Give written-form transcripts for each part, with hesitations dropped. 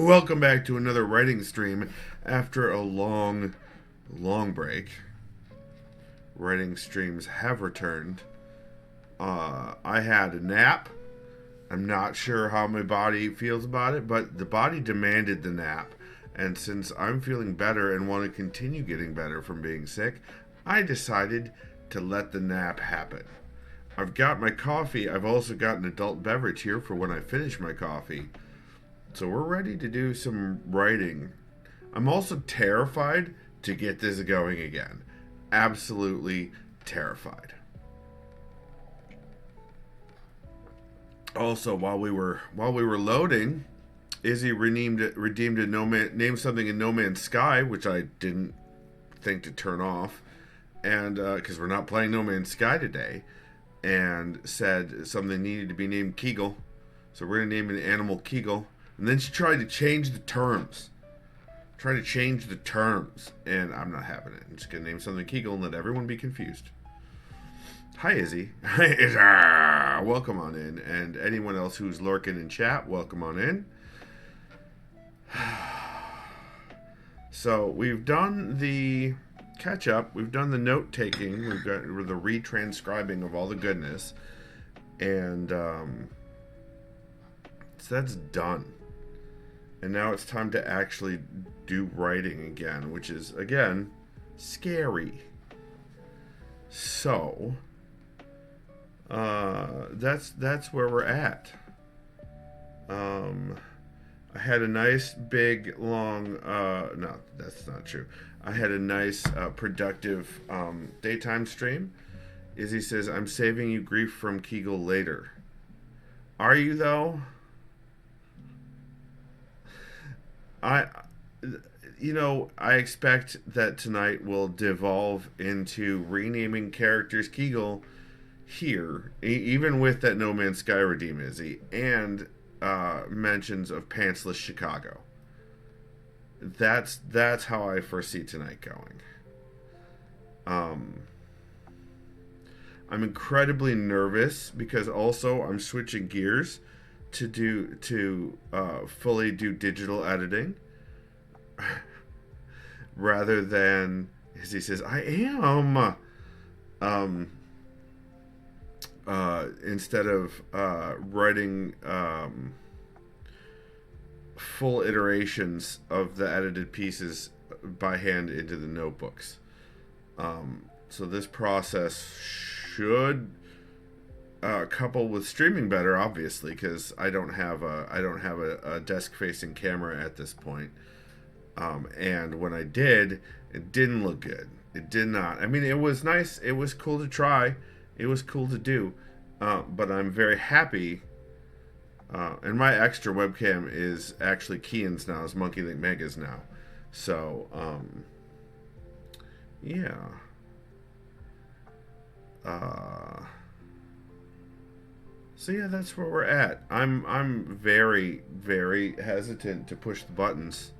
Welcome back to another writing stream after a long break. Writing streams have returned. I had a nap. I'm not sure how my body feels about it, but the body demanded the nap. And since I'm feeling better and want to continue getting better from being sick, I decided to let the nap happen. I've got my coffee. I've also got an adult beverage here for when I finish my coffee. So we're ready to do some writing. I'm also terrified to get this going again. Absolutely terrified. Also, while we were loading, Izzy redeemed a named something in No Man's Sky, which I didn't think to turn off, and because we're not playing No Man's Sky today, and said something needed to be named Kegel, so we're gonna name an animal Kegel. And then she tried to change the terms. And I'm not having it. I'm just going to name something Kegel and let everyone be confused. Hi, Izzy. Welcome on in. And anyone else who's lurking in chat, welcome on in. So, we've done the catch-up. We've done the note-taking. We've got the retranscribing of all the goodness. And so that's done. And now it's time to actually do writing again, which is, again, scary. So, that's where we're at. I had a nice, big, long, no, that's not true. I had a nice, productive daytime stream. Izzy says, I'm saving you grief from Kegel later. Are you, though? I expect that tonight will devolve into renaming characters Kegel here, even with that No Man's Sky redeem, Izzy, and mentions of Pantsless Chicago. That's how I foresee tonight going. I'm incredibly nervous because also I'm switching gears to fully do digital editing rather than, as he says, I am instead of writing full iterations of the edited pieces by hand into the notebooks. So this process should couple with streaming better, obviously, because I don't have a desk-facing camera at this point. And when I did, it didn't look good. It did not. I mean, it was nice. It was cool to try. It was cool to do. But I'm very happy. And my extra webcam is actually Kian's now. It's Monkey Link Mega's now. So, yeah. So yeah, that's where we're at. I'm very, very hesitant to push the buttons.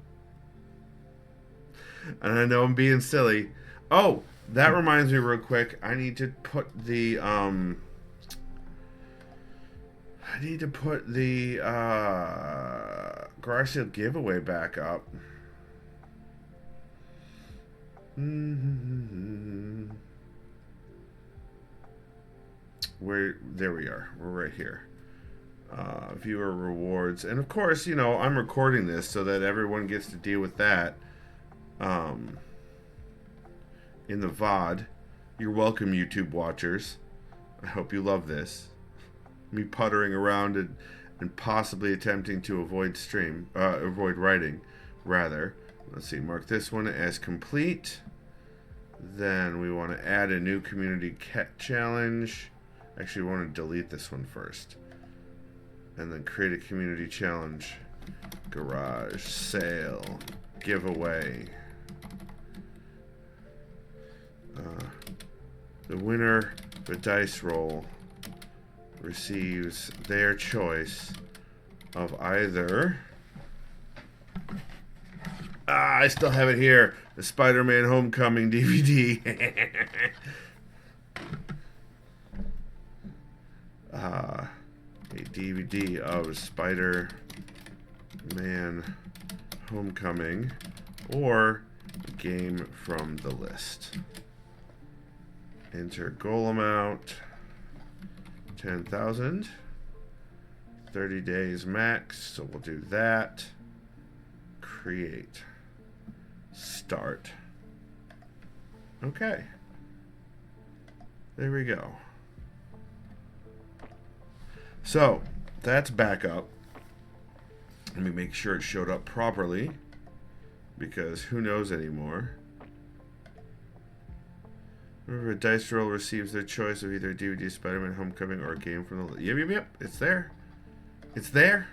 And I know I'm being silly. Oh, that reminds me real quick. I need to put the garage sale giveaway back up. There we are. We're right here. Viewer rewards. And of course, I'm recording this so that everyone gets to deal with that in the VOD. You're welcome, YouTube watchers. I hope you love this. Me puttering around and possibly attempting to avoid writing, rather. Let's see, mark this one as complete. Then we want to add a new community challenge. Actually, we want to delete this one first. And then create a community challenge. Garage sale giveaway. The winner of a dice roll receives their choice of either... I still have it here. The Spider-Man Homecoming DVD. A DVD of Spider-Man Homecoming, or game from the list. Enter goal amount 10,000. 30 days max, so we'll do that. Create. Start. Okay. There we go. So, that's back up. Let me make sure it showed up properly, because who knows anymore. Remember, a dice roll receives their choice of either DVD, Spider-Man, Homecoming, or a game from the... Yep. It's there. It's there.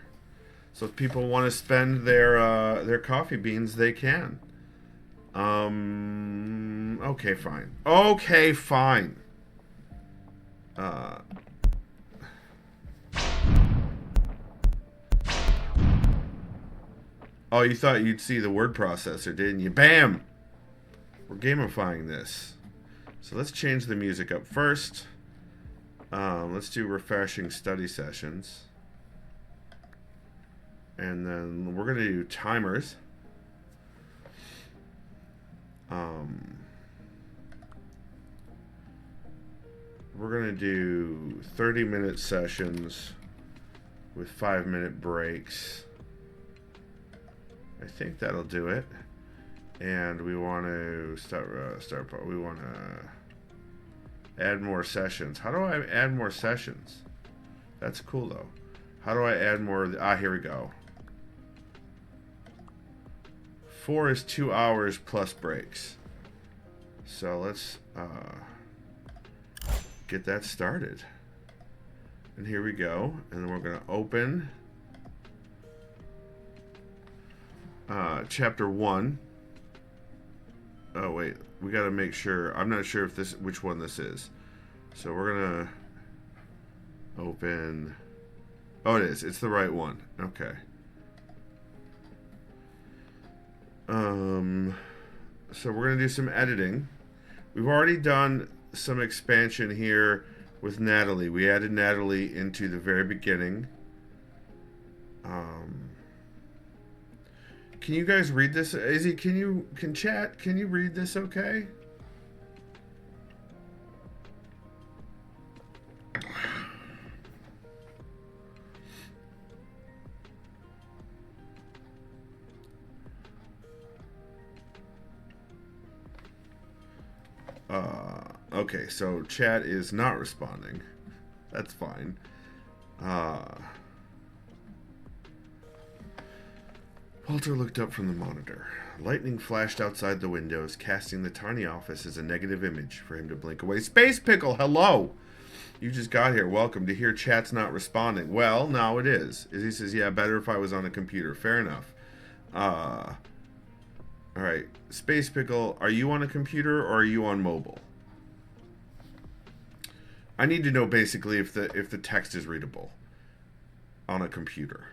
So if people want to spend their coffee beans, they can. Okay, fine. Okay, fine. Oh, you thought you'd see the word processor, didn't you? Bam! We're gamifying this. So let's change the music up first. Let's do refreshing study sessions. And then we're going to do timers. We're going to do 30-minute sessions with 5-minute breaks. I think that'll do it. And we want to we want to add more sessions. How do I add more sessions? That's cool though. How do I add more? Here we go. 4 is 2 hours plus breaks. So let's get that started. And here we go. And then we're going to open chapter 1. Oh wait, we got to make sure. I'm not sure if which one this is. So we're going to open. Oh, it is. It's the right one. Okay. So we're going to do some editing. We've already done some expansion here with Natalie. We added Natalie into the very beginning. Can you guys read this? Izzy, can you read this okay? Okay, so chat is not responding. That's fine. Walter looked up from the monitor. Lightning flashed outside the windows, casting the tiny office as a negative image for him to blink away. Space Pickle, hello! You just got here. Welcome. To hear chat's not responding. Well, now it is. Izzy says, yeah, better if I was on a computer. Fair enough. Alright. Space Pickle, are you on a computer or are you on mobile? I need to know basically if the text is readable on a computer.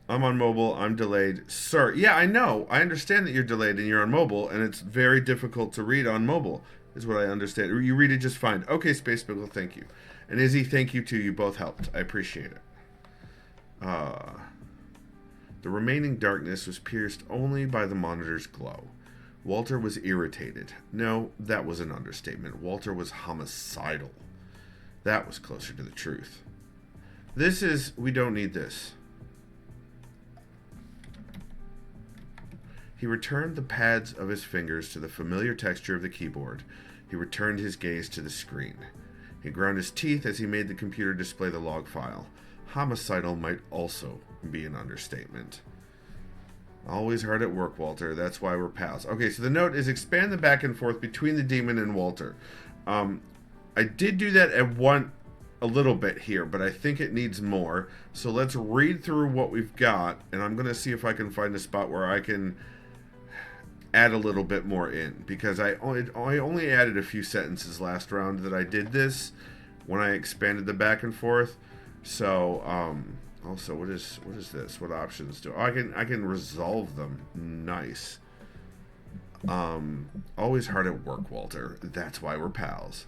I'm on mobile. I'm delayed. Sir, yeah, I know. I understand that you're delayed and you're on mobile, and it's very difficult to read on mobile, is what I understand. You read it just fine. Okay, Space Pickle, thank you. And Izzy, thank you too. You both helped. I appreciate it. The remaining darkness was pierced only by the monitor's glow. Walter was irritated. No, that was an understatement. Walter was homicidal. That was closer to the truth. We don't need this. He returned the pads of his fingers to the familiar texture of the keyboard. He returned his gaze to the screen. He ground his teeth as he made the computer display the log file. Homicidal might also be an understatement. Always hard at work, Walter. That's why we're pals. Okay, so the note is expand the back and forth between the demon and Walter. I did do that a little bit here, but I think it needs more. So let's read through what we've got, and I'm going to see if I can find a spot where I can add a little bit more in, because I only added a few sentences last round that I did this when I expanded the back and forth. So also, what is this? What options do I can resolve them? Nice. Always hard at work, Walter. That's why we're pals.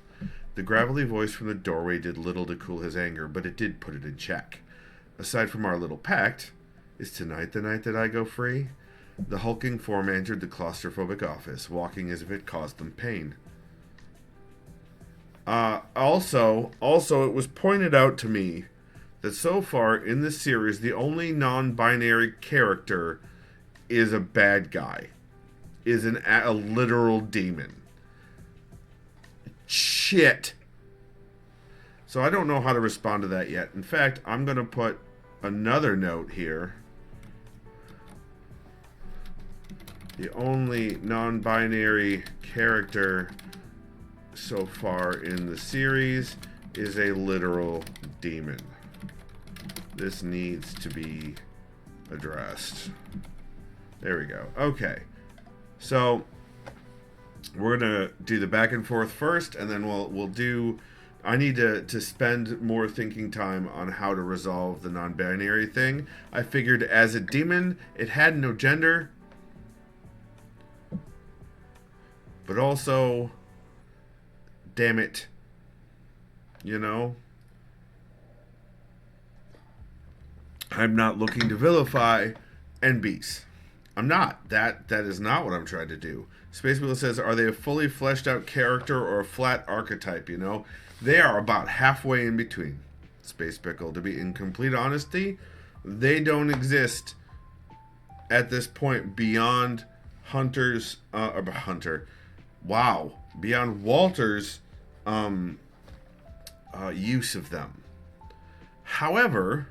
The gravelly voice from the doorway did little to cool his anger, but it did put it in check. Aside from our little pact, is tonight the night that I go free? The hulking form entered the claustrophobic office, walking as if it caused them pain. Also, it was pointed out to me that so far in this series, the only non-binary character is a bad guy, is a literal demon. Shit. So I don't know how to respond to that yet. In fact, I'm going to put another note here. The only non-binary character so far in the series is a literal demon. This needs to be addressed. There we go. Okay. So we're gonna do the back and forth first, and then we'll do. I need to spend more thinking time on how to resolve the non-binary thing. I figured as a demon, it had no gender, but also, damn it, you know, I'm not looking to vilify NBs. I'm not. That is not what I'm trying to do. Space Wheel says, are they a fully fleshed out character or a flat archetype, you know? They are about halfway in between. Space Pickle, to be in complete honesty, they don't exist at this point beyond Hunter's, beyond Walter's use of them. However,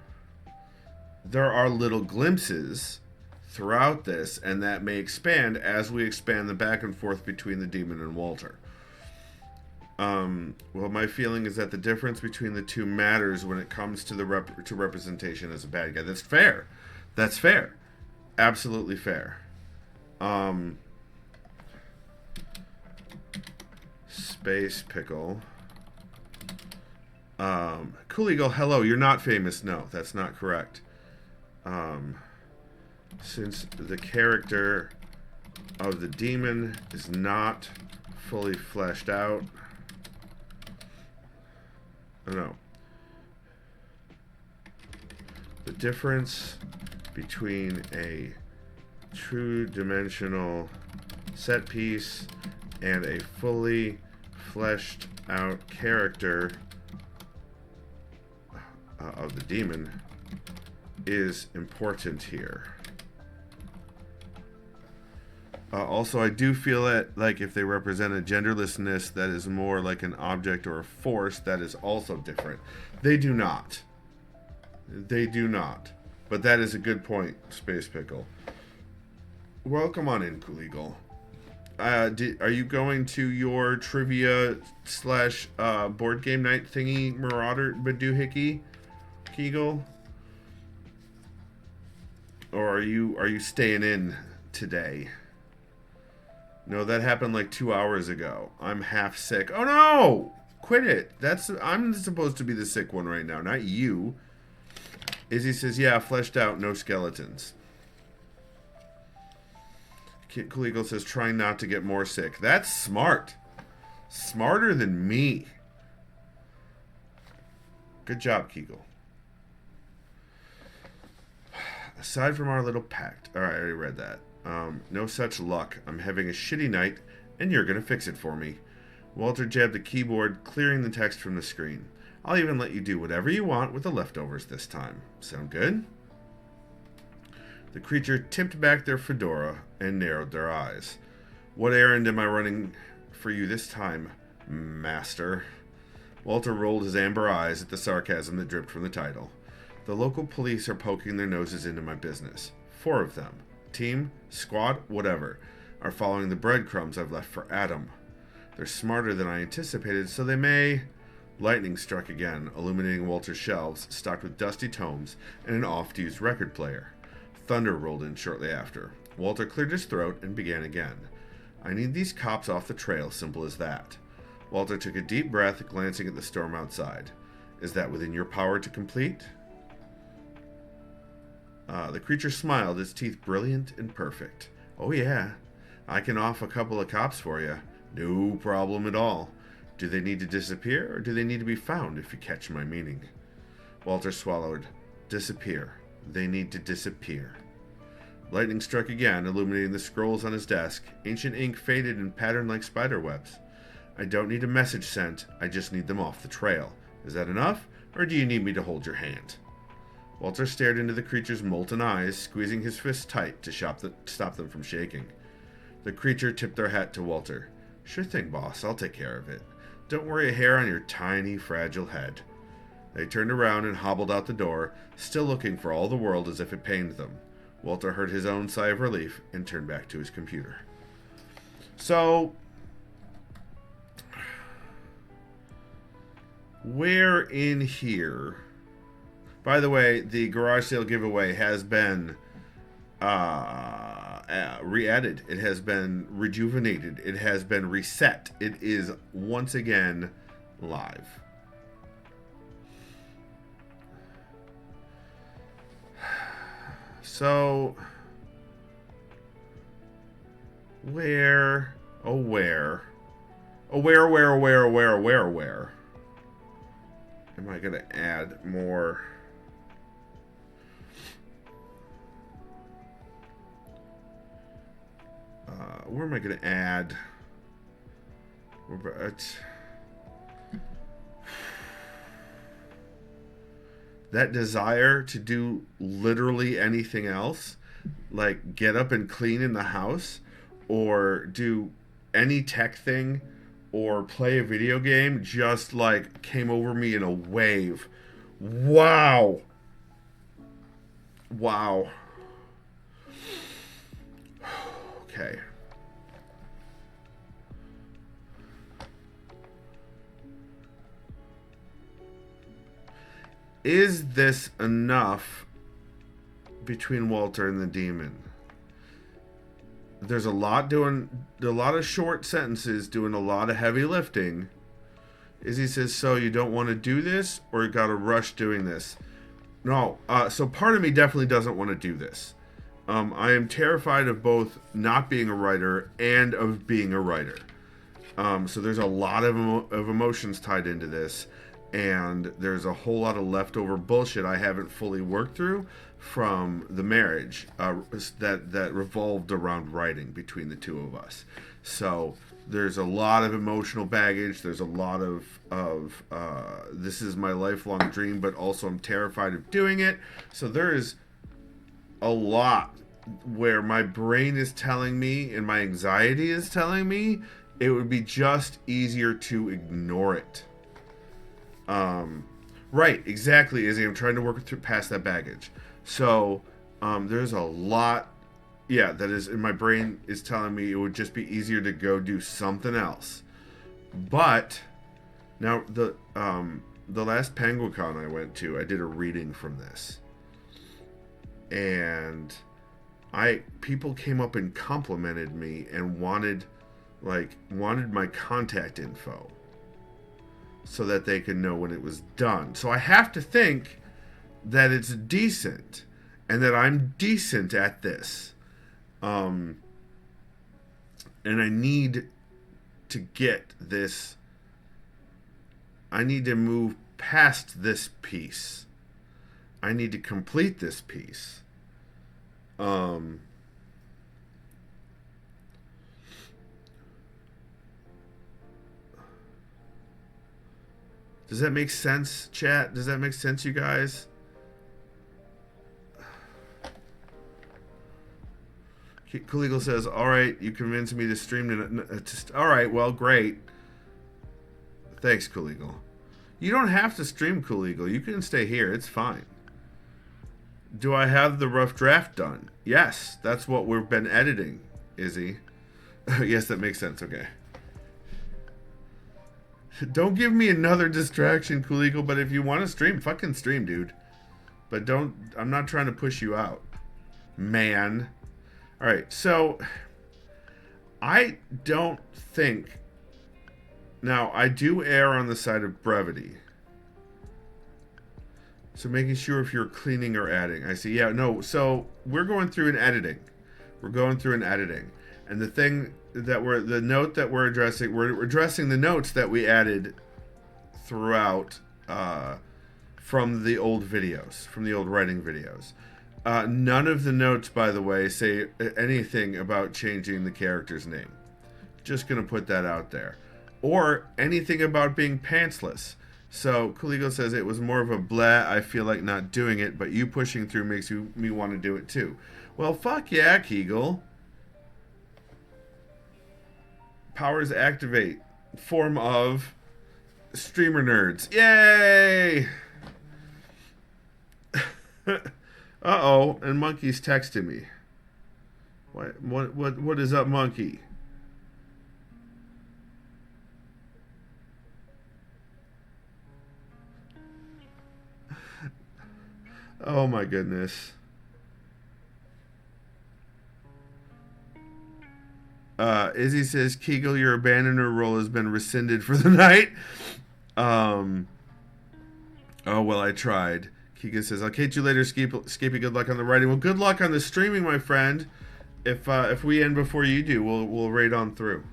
there are little glimpses throughout this, and that may expand as we expand the back and forth between the demon and Walter. Well, my feeling is that the difference between the two matters when it comes to to representation as a bad guy. That's fair. That's fair. Absolutely fair. Space Pickle. Cool Eagle, hello. You're not famous. No, that's not correct. Since the character of the demon is not fully fleshed out. No. The difference between a true dimensional set piece and a fully fleshed out character of the demon is important here. Also, I do feel that, like, if they represent a genderlessness that is more like an object or a force, that is also different. They do not. They do not. But that is a good point, Space Pickle. Welcome on in, Cool Eagle. Are you going to your trivia / board game night thingy, Marauder Badoohickey, Kegel? Or are you staying in today? No, that happened like 2 hours ago. I'm half sick. Oh no! Quit it. I'm supposed to be the sick one right now, not you. Izzy says, yeah, fleshed out, no skeletons. Cool Eagle says, trying not to get more sick. That's smart. Smarter than me. Good job, Kegel. Aside from our little pact. Alright, I already read that. No such luck. I'm having a shitty night, and you're gonna fix it for me. Walter jabbed the keyboard, clearing the text from the screen. I'll even let you do whatever you want with the leftovers this time. Sound good? The creature tipped back their fedora and narrowed their eyes. What errand am I running for you this time, master? Walter rolled his amber eyes at the sarcasm that dripped from the title. The local police are poking their noses into my business. 4 of them. Team, squad, whatever, are following the breadcrumbs I've left for Adam. They're smarter than I anticipated, so they may... Lightning struck again, illuminating Walter's shelves, stocked with dusty tomes and an oft-used record player. Thunder rolled in shortly after. Walter cleared his throat and began again. I need these cops off the trail, simple as that. Walter took a deep breath, glancing at the storm outside. Is that within your power to complete? The creature smiled, its teeth brilliant and perfect. Oh yeah, I can off a couple of cops for you. No problem at all. Do they need to disappear, or do they need to be found, if you catch my meaning? Walter swallowed. Disappear. They need to disappear. Lightning struck again, illuminating the scrolls on his desk. Ancient ink faded and patterned like spider webs. I don't need a message sent. I just need them off the trail. Is that enough, or do you need me to hold your hand? Walter stared into the creature's molten eyes, squeezing his fists tight to stop them from shaking. The creature tipped their hat to Walter. Sure thing, boss. I'll take care of it. Don't worry a hair on your tiny, fragile head. They turned around and hobbled out the door, still looking for all the world as if it pained them. Walter heard his own sigh of relief and turned back to his computer. So, where in here... By the way, the garage sale giveaway has been re-added. It has been rejuvenated. It has been reset. It is once again live. So, where am I going to add more? Where am I going to add? That desire to do literally anything else, like get up and clean in the house, or do any tech thing, or play a video game, just like came over me in a wave. Wow. Okay. Is this enough between Walter and the demon? There's a lot of short sentences doing a lot of heavy lifting. Izzy says, so you don't want to do this, or you got to rush doing this? No, so part of me definitely doesn't want to do this. I am terrified of both not being a writer and of being a writer. So there's a lot of emotions tied into this, and there's a whole lot of leftover bullshit I haven't fully worked through from the marriage that revolved around writing between the two of us. So there's a lot of emotional baggage. There's a lot of this is my lifelong dream, but also I'm terrified of doing it. So there is a lot where my brain is telling me and my anxiety is telling me it would be just easier to ignore it. Right, exactly, Izzy. I'm trying to work past that baggage. So there's a lot, that is in my brain is telling me it would just be easier to go do something else. But now the last PenguinCon I went to, I did a reading from this, and people came up and complimented me and wanted my contact info so that they could know when it was done. So I have to think that it's decent and that I'm decent at this. And I need to get this. I need to move past this piece. I need to complete this piece. Does that make sense, chat? Does that make sense, you guys? Cool Eagle says, all right, you convinced me to stream. All right, well, great. Thanks, Cool Eagle. You don't have to stream, Cool Eagle. You can stay here. It's fine. Do I have the rough draft done? Yes, that's what we've been editing, Izzy. Yes, that makes sense. Okay. Don't give me another distraction, Cool Eagle, but if you want to stream, fucking stream, dude. But I'm not trying to push you out. Man. Alright, so I don't think... Now, I do err on the side of brevity. So making sure if you're cleaning or adding. I see, yeah, no, so we're going through an editing. And the thing the note that we're addressing. We're addressing the notes that we added throughout from the old videos, from the old writing videos. None of the notes, by the way, say anything about changing the character's name. Just gonna put that out there, or anything about being pantsless. So Kuligo says it was more of a bleh. I feel like not doing it, but you pushing through makes me want to do it too. Well, fuck yeah, Kegel. Powers activate. Form of streamer nerds. Yay! Uh-oh, and Monkey's texting me. What is up, Monkey? Oh my goodness. Izzy says, Kegel, your abandoner role has been rescinded for the night. Oh, well, I tried. Keegan says, I'll catch you later, Skippy. Good luck on the writing. Well, good luck on the streaming, my friend. If we end before you do, we'll raid on through.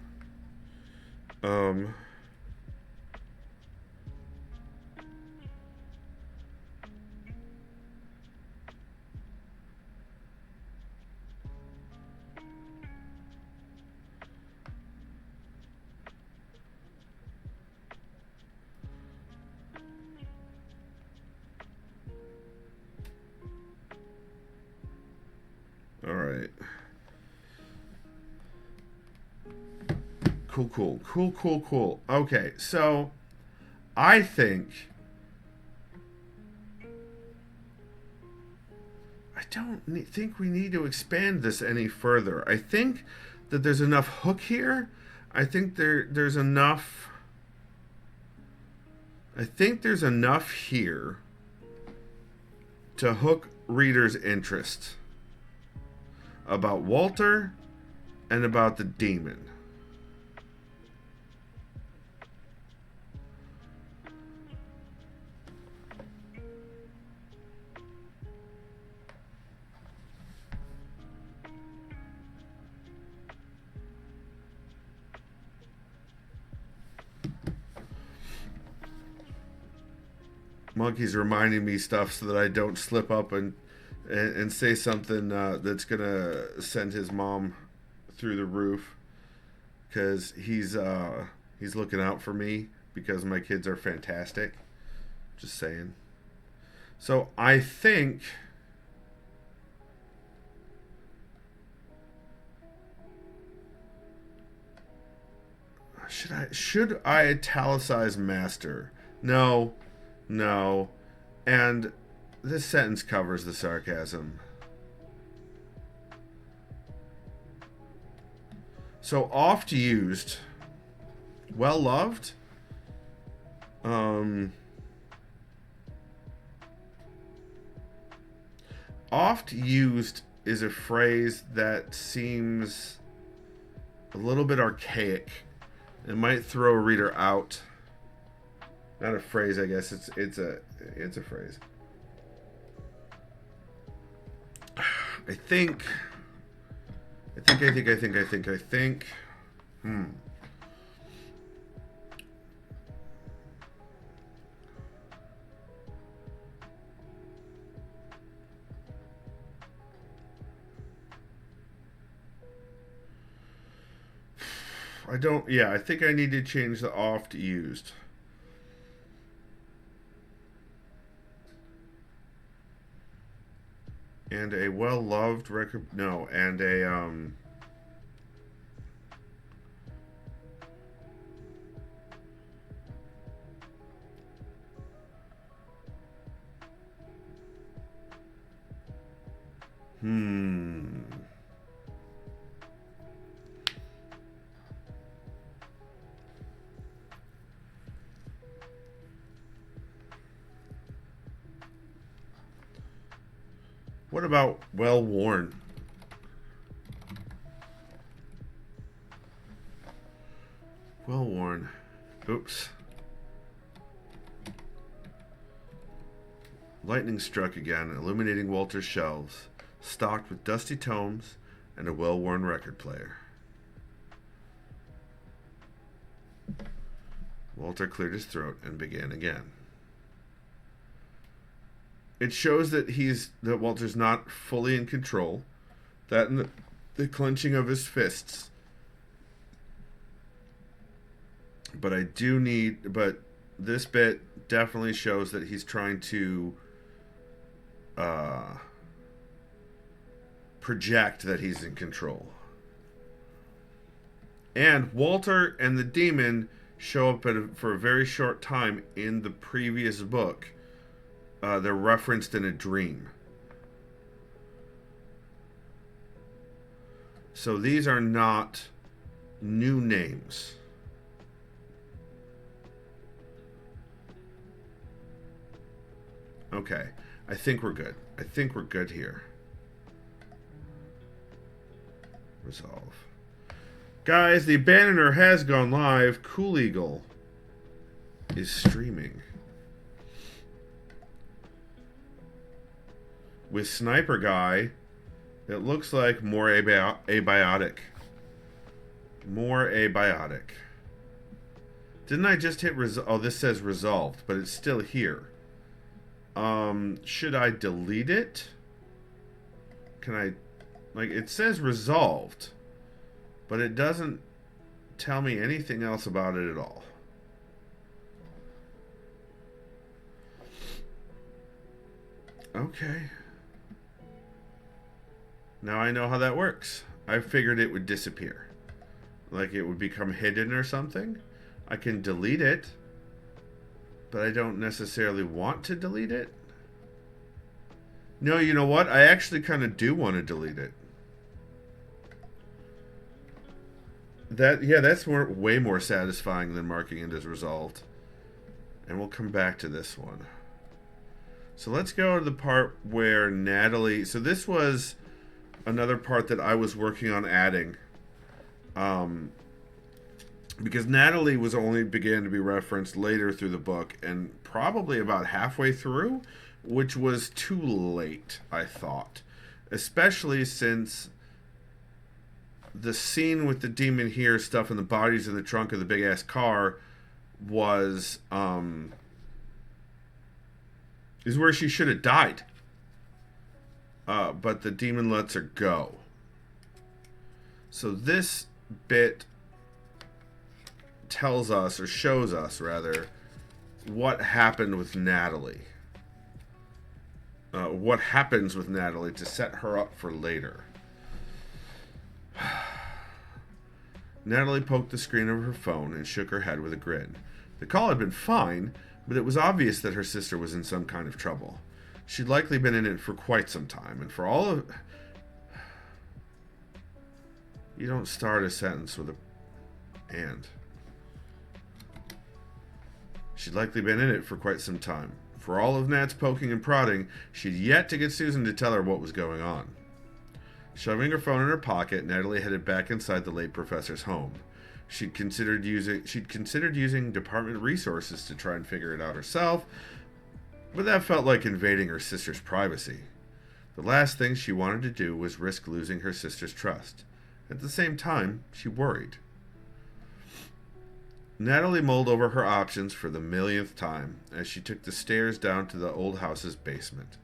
All right. Cool. Okay, so I don't think we need to expand this any further. I think that there's enough hook here. I think there's enough. I think there's enough here to hook readers' interest about Walter and about the demon. Monkey's reminding me stuff so that I don't slip up and say something that's gonna send his mom through the roof, because he's looking out for me because my kids are fantastic. Just saying. So I think should I italicize master? No. And this sentence covers the sarcasm. So oft used, well loved. Oft used is a phrase that seems a little bit archaic. It might throw a reader out. Not a phrase, I guess. It's a phrase. I think. I think I need to change the oft used. And a well-loved record... No, and a, What about well-worn? Well-worn. Oops. Lightning struck again, illuminating Walter's shelves, stocked with dusty tomes and a well-worn record player. Walter cleared his throat and began again. It shows that Walter's not fully in control. That and the clenching of his fists. But this bit definitely shows that he's trying to project that he's in control. And Walter and the demon show up for a very short time in the previous book. They're referenced in a dream. So these are not new names. Okay, I think we're good. I think we're good here. Resolve. Guys, the Abandoner has gone live. Cool Eagle is streaming. With Sniper Guy, it looks like more abiotic. More abiotic. Didn't I just hit oh, this says resolved, but it's still here. Should I delete it? Can I, like, it says resolved, but it doesn't tell me anything else about it at all. Okay. Now I know how that works. I figured it would disappear. Like it would become hidden or something. I can delete it, but I don't necessarily want to delete it. No, you know what? I actually kind of do want to delete it. That's way more satisfying than marking it as resolved. And we'll come back to this one. So let's go to the part where Natalie... So this was another part that I was working on adding. Because Natalie began to be referenced later through the book, and probably about halfway through, which was too late, I thought. Especially since the scene with the demon here stuff and the bodies in the trunk of the big ass car was is where she should have died. But the demon lets her go. So this bit tells us, or shows us rather, what happened with Natalie. What happens with Natalie to set her up for later. Natalie poked the screen of her phone and shook her head with a grin. The call had been fine, but it was obvious that her sister was in some kind of trouble. She'd likely been in it for quite some time, and for all of... You don't start a sentence with a and. She'd likely been in it for quite some time. For all of Nat's poking and prodding, she'd yet to get Susan to tell her what was going on. Shoving her phone in her pocket, Natalie headed back inside the late professor's home. She'd considered using department resources to try and figure it out herself, but that felt like invading her sister's privacy. The last thing she wanted to do was risk losing her sister's trust. At the same time, she worried. Natalie mulled over her options for the millionth time as she took the stairs down to the old house's basement.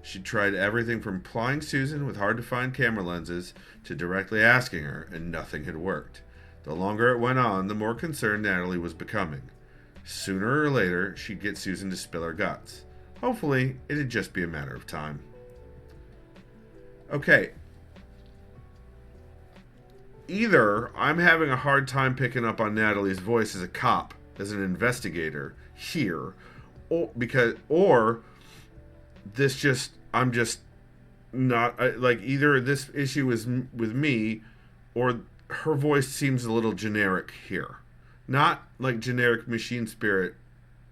She tried everything from plying Susan with hard-to-find camera lenses to directly asking her, and nothing had worked. The longer it went on, the more concerned Natalie was becoming. Sooner or later, she'd get Susan to spill her guts. Hopefully, it'd just be a matter of time. Okay. Either I'm having a hard time picking up on Natalie's voice as a cop, as an investigator here, or this just, I'm just not, like, either this issue is with me, or her voice seems a little generic here. Not like generic machine spirit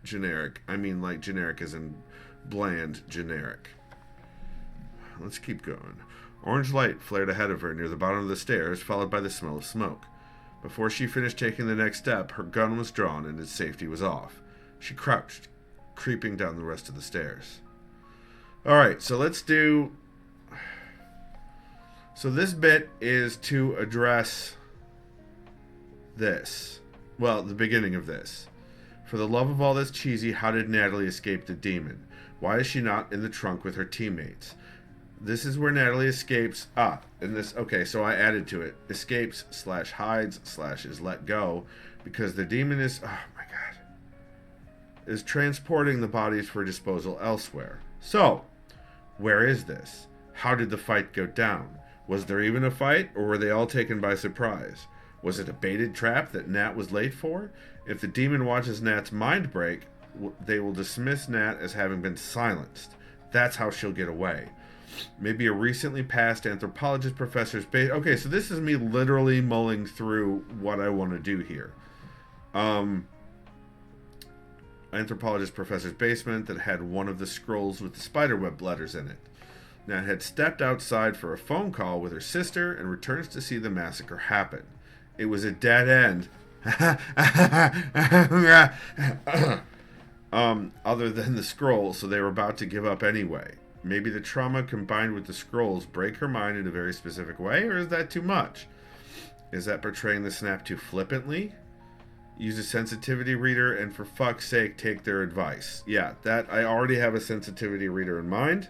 generic. I mean like generic as in bland generic. Let's keep going. Orange light flared ahead of her near the bottom of the stairs, followed by the smell of smoke. Before she finished taking the next step, her gun was drawn and its safety was off. She crouched, creeping down the rest of the stairs. Alright, so let's do... So this bit is to address this. Well, the beginning of this. For the love of all that's cheesy, how did Natalie escape the demon? Why is she not in the trunk with her teammates? This is where Natalie escapes. Okay, so I added to it. Escapes / hides / is let go. Because the demon is, oh my god, is transporting the bodies for disposal elsewhere. So, where is this? How did the fight go down? Was there even a fight, or were they all taken by surprise? Was it a baited trap that Nat was late for? If the demon watches Nat's mind break, they will dismiss Nat as having been silenced. That's how she'll get away. Maybe a recently passed anthropologist professor's base. Okay, so this is me literally mulling through what I want to do here. Anthropologist professor's basement that had one of the scrolls with the spiderweb letters in it. Nat had stepped outside for a phone call with her sister and returns to see the massacre happen. It was a dead end. Other than the scroll, so they were about to give up anyway. Maybe the trauma combined with the scrolls break her mind in a very specific way, or is that too much? Is that portraying the snap too flippantly? Use a sensitivity reader and for fuck's sake take their advice. Yeah, that I already have a sensitivity reader in mind.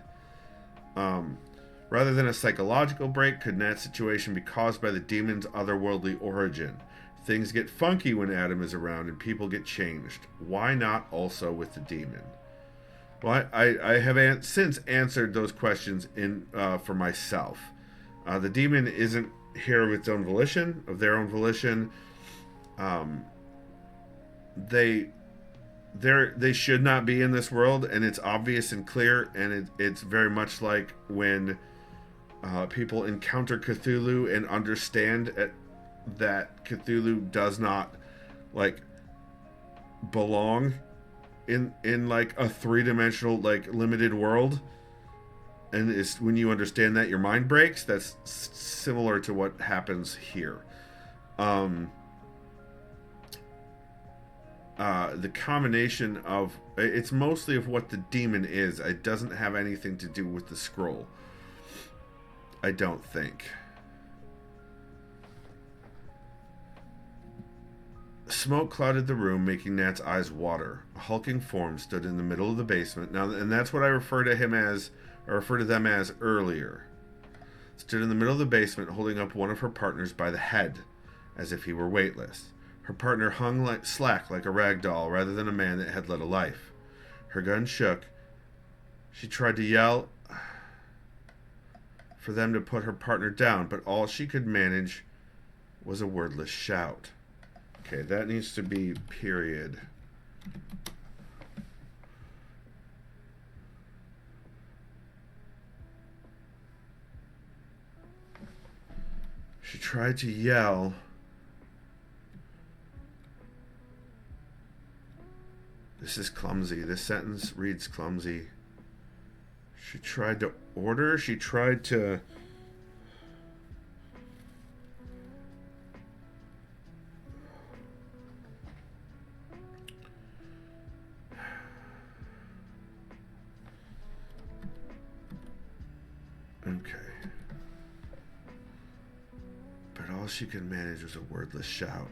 Rather than a psychological break, could Nat's situation be caused by the demon's otherworldly origin? Things get funky when Adam is around and people get changed. Why not also with the demon? Well, I have since answered those questions for myself. The demon isn't here of its own volition, of their own volition. They should not be in this world, and it's obvious and clear, and it's very much like when people encounter Cthulhu and understand that Cthulhu does not belong in like a three-dimensional limited world, and it's when you understand that your mind breaks. That's similar to what happens here. The combination of it's mostly of what the demon is. It doesn't have anything to do with the scroll, I don't think. Smoke clouded the room, making Nat's eyes water. A hulking form stood in the middle of the basement. Now, and that's what I refer to them as earlier. Stood in the middle of the basement, holding up one of her partners by the head, as if he were weightless. Her partner hung slack like a rag doll, rather than a man that had led a life. Her gun shook. She tried to yell for them to put her partner down, but all she could manage was a wordless shout. Okay, that needs to be period. She tried to yell. This is clumsy. This sentence reads clumsy. She tried to order. She tried to... Okay. But all she could manage was a wordless shout.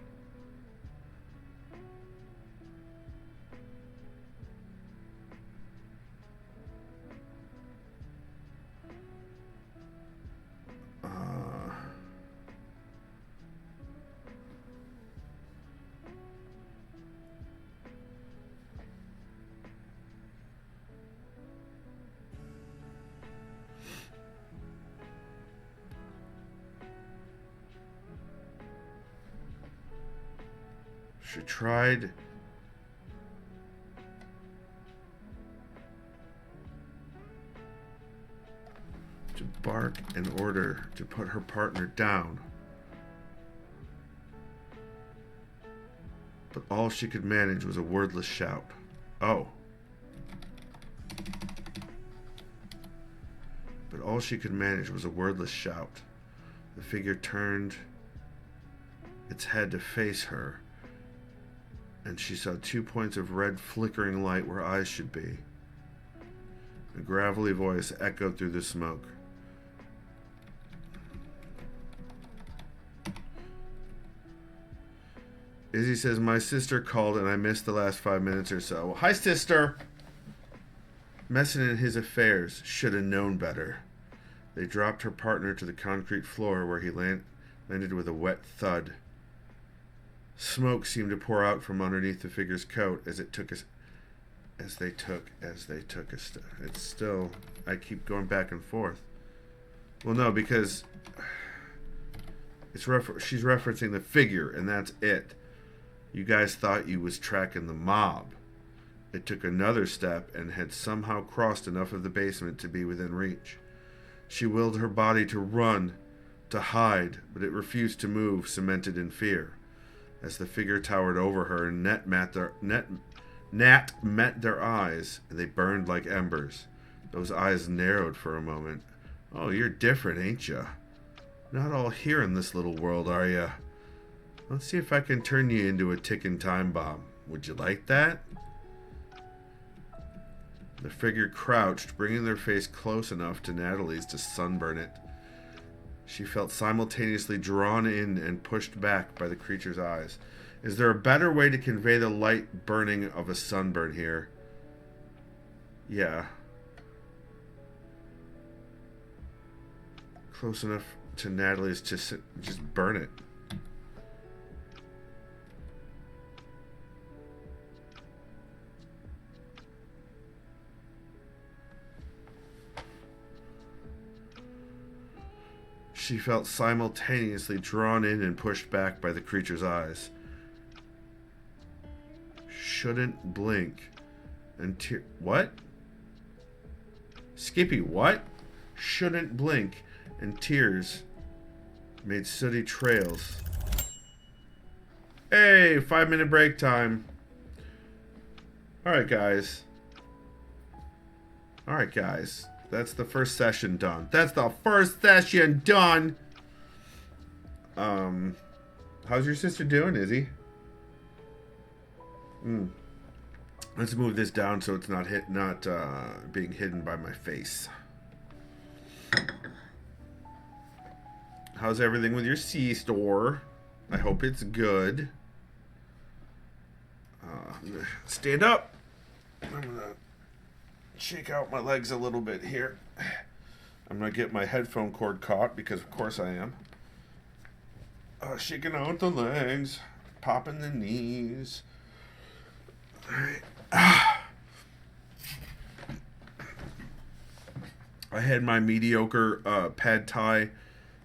She tried to bark in order to put her partner down, but all she could manage was a wordless shout. Oh. But all she could manage was a wordless shout. The figure turned its head to face her, and she saw 2 points of red flickering light where eyes should be. A gravelly voice echoed through the smoke. Izzy says, my sister called and I missed the last 5 minutes or so. Hi, sister. Messing in his affairs. Should have known better. They dropped her partner to the concrete floor where he landed with a wet thud. Smoke seemed to pour out from underneath the figure's coat as they took a step. It's still, I keep going back and forth. Well, no, because she's referencing the figure, and that's it. You guys thought you was tracking the mob. It took another step and had somehow crossed enough of the basement to be within reach. She willed her body to run, to hide, but it refused to move, cemented in fear. As the figure towered over her, Nat met their eyes, and they burned like embers. Those eyes narrowed for a moment. Oh, you're different, ain't ya? Not all here in this little world, are ya? Let's see if I can turn you into a ticking time bomb. Would you like that? The figure crouched, bringing their face close enough to Natalie's to sunburn it. She felt simultaneously drawn in and pushed back by the creature's eyes. Is there a better way to convey the light burning of a sunburn here? Yeah. Close enough to Natalie's to just burn it. She felt simultaneously drawn in and pushed back by the creature's eyes. Shouldn't blink and what? Skippy, what? Shouldn't blink, and tears made sooty trails. Hey, 5-minute break time. Alright, guys. Alright, guys. That's the first session done. That's the first session done. How's your sister doing, Izzy? Let's move this down so it's not being hidden by my face. How's everything with your C-store? I hope it's good. Stand up. I'm gonna shake out my legs a little bit here. I'm gonna get my headphone cord caught because of course I am. Shaking out the legs, popping the knees. Alright. I had my mediocre pad thai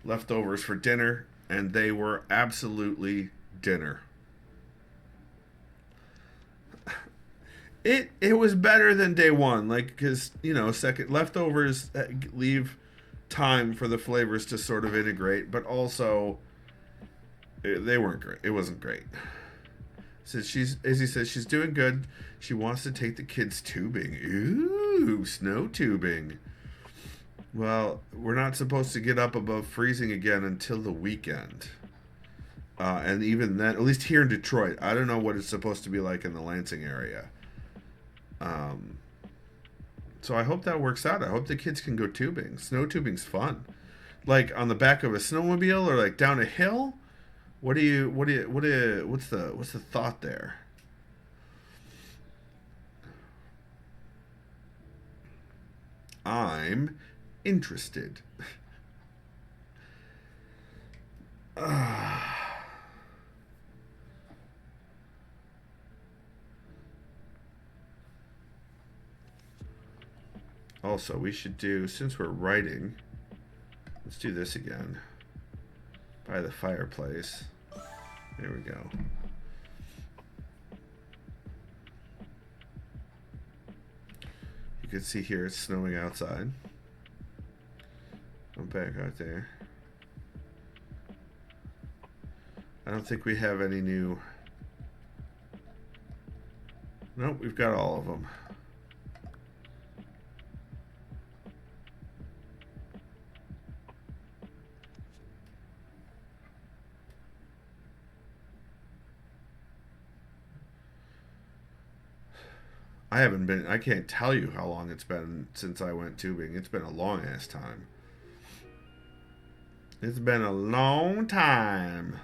leftovers for dinner, and they were absolutely dinner. It was better than day one, like, because, you know, second leftovers leave time for the flavors to sort of integrate, but also they weren't great. It wasn't great. So Izzy says she's doing good. She wants to take the kids tubing. Ooh, snow tubing. Well, we're not supposed to get up above freezing again until the weekend. And even then, at least here in Detroit, I don't know what it's supposed to be like in the Lansing area. So I hope that works out. I hope the kids can go tubing. Snow tubing's fun. Like on the back of a snowmobile or like down a hill. What's the thought there? I'm interested. Also, we should do, since we're writing, let's do this again. By the fireplace. There we go. You can see here it's snowing outside. I'm back out there. I don't think we have any new... Nope, we've got all of them. I can't tell you how long it's been since I went tubing. It's been a long ass time. It's been a long time.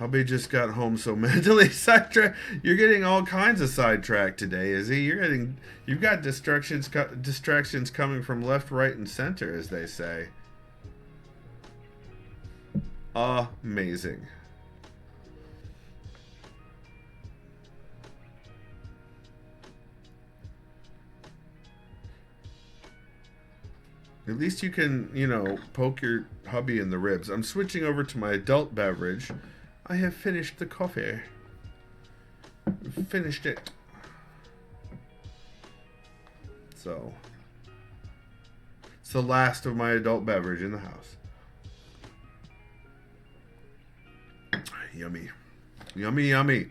Hubby just got home so mentally sidetracked. You're getting all kinds of sidetracked today, Izzy. You've got distractions coming from left, right, and center, as they say. Amazing. At least you can, poke your hubby in the ribs. I'm switching over to my adult beverage. I have finished the coffee. Finished it. So, it's the last of my adult beverage in the house. Yummy. Yummy, yummy.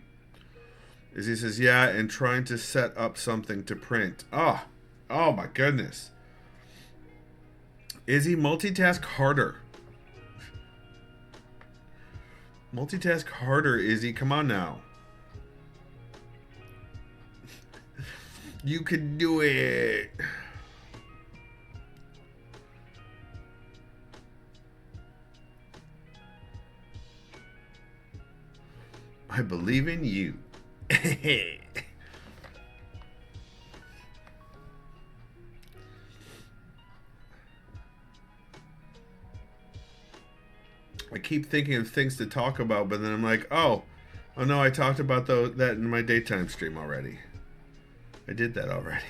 Izzy says, yeah, and trying to set up something to print. Oh my goodness. Izzy, multitask harder. Multitask harder, Izzy. Come on now. You can do it. I believe in you. I keep thinking of things to talk about, but then I'm like, oh no, I talked about that in my daytime stream already. I did that already.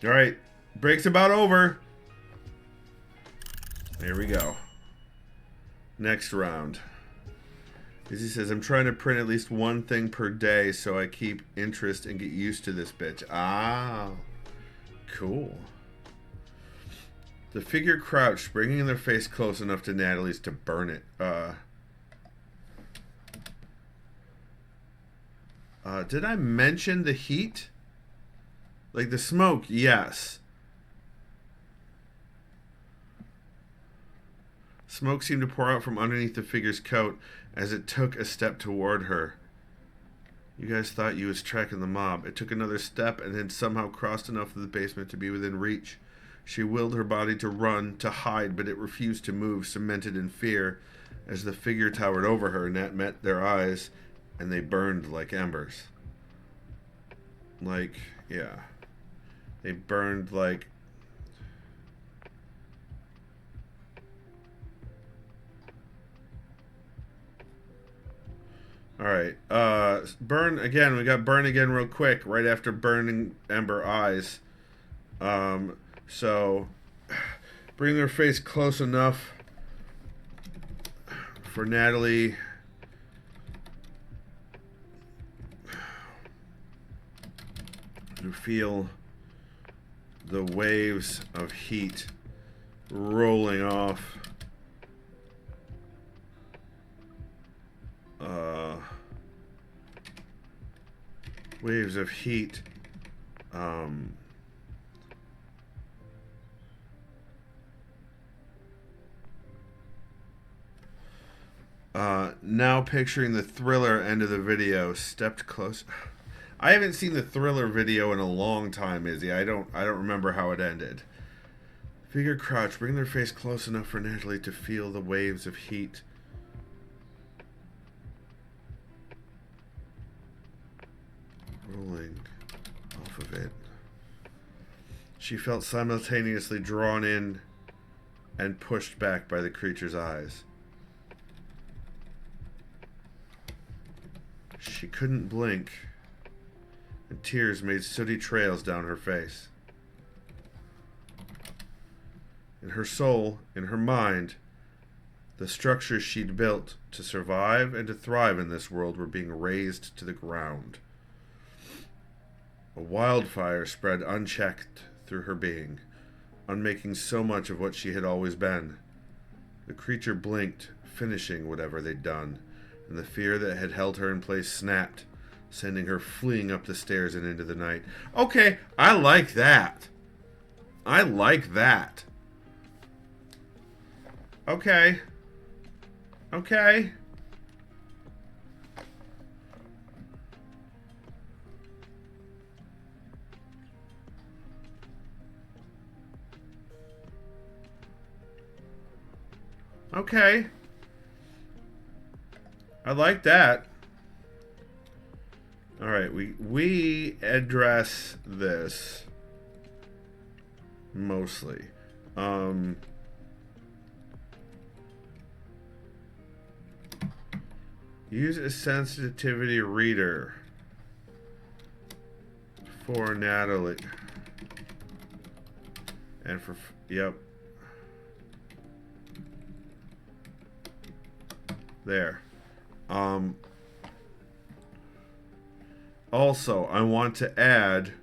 All right, break's about over. There we go. Next round. Izzy says, I'm trying to print at least one thing per day so I keep interest and get used to this bitch. Ah, cool. The figure crouched, bringing their face close enough to Natalie's to burn it. Did I mention the heat? Like the smoke, yes. Smoke seemed to pour out from underneath the figure's coat as it took a step toward her. You guys thought you was tracking the mob. It took another step and then somehow crossed enough of the basement to be within reach. She willed her body to run, to hide, but it refused to move, cemented in fear. As the figure towered over her, Nat met their eyes, and they burned like embers. Like, yeah. They burned like... Alright, burn again. We got burn again real quick, right after burning ember eyes. So, bring their face close enough for Natalie to feel the waves of heat rolling off waves of heat now picturing the Thriller end of the video, stepped close. I haven't seen the Thriller video in a long time, Izzy. I don't remember how it ended. Figure crouch, bring their face close enough for Natalie to feel the waves of heat. Rolling off of it. She felt simultaneously drawn in and pushed back by the creature's eyes. She couldn't blink, and tears made sooty trails down her face. In her soul, in her mind, the structures she'd built to survive and to thrive in this world were being razed to the ground. A wildfire spread unchecked through her being, unmaking so much of what she had always been. The creature blinked, finishing whatever they'd done, and the fear that had held her in place snapped, sending her fleeing up the stairs and into the night. Okay, I like that. I like that. Okay. Okay. Okay. I like that. All right, we address this mostly. Use a sensitivity reader for Natalie. And for, yep. There. Also, I want to add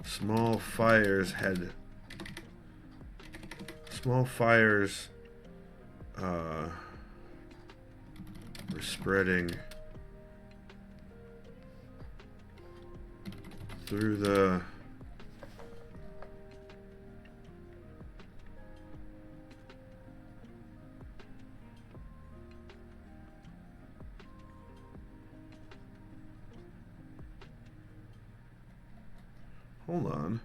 small fires were spreading through the hold on.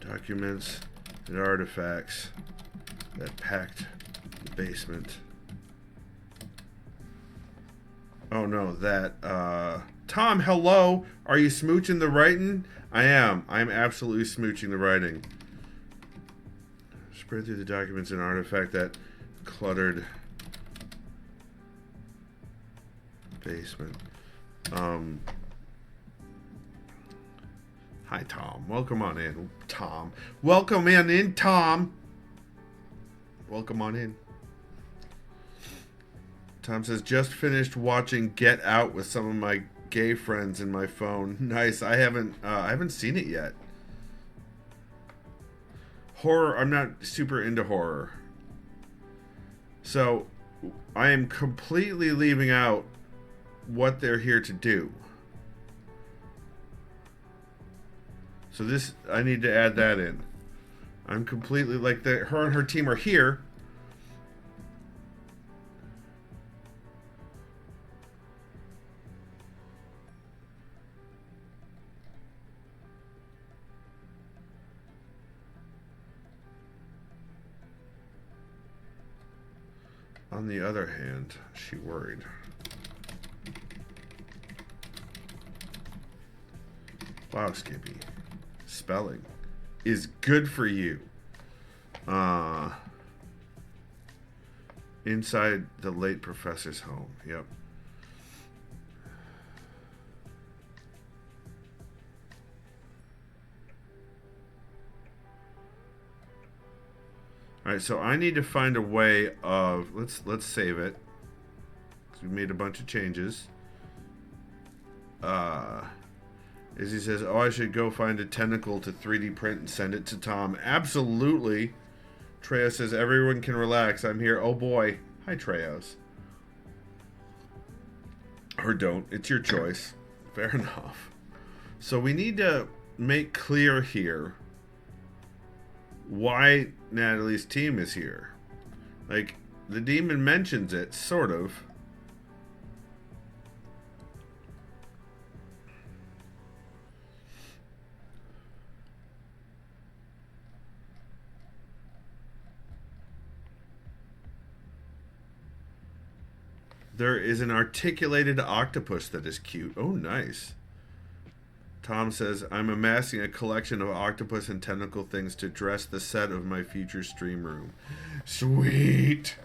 Documents and artifacts that packed the basement. Oh no, that Tom, hello. Are you smooching the writing? I am. I'm absolutely smooching the writing. Spread through the documents and artifact that cluttered basement. Hi, Tom. Welcome on in, Tom. Welcome in, Tom. Welcome on in. Tom says, just finished watching Get Out with some of my gay friends in my phone. Nice. I haven't seen it yet. Horror. I'm not super into horror. So I am completely leaving out what they're here to do. So this, I need to add that in. I'm completely like her and her team are here. On the other hand, she worried. Wow, Skippy. Spelling is good for you. Inside the late professor's home. Yep. All right, so I need to find a way of let's save it. 'Cause we made a bunch of changes. Izzy says, "Oh, I should go find a tentacle to 3D print and send it to Tom." Absolutely. Treya says, "Everyone can relax. I'm here." Oh boy. Hi, Treos. Or don't. It's your choice. Fair enough. So we need to make clear here why Natalie's team is here. Like, the demon mentions it, sort of. There is an articulated octopus that is cute. Oh, nice. Tom says, I'm amassing a collection of octopus and tentacle things to dress the set of my future stream room. Sweet.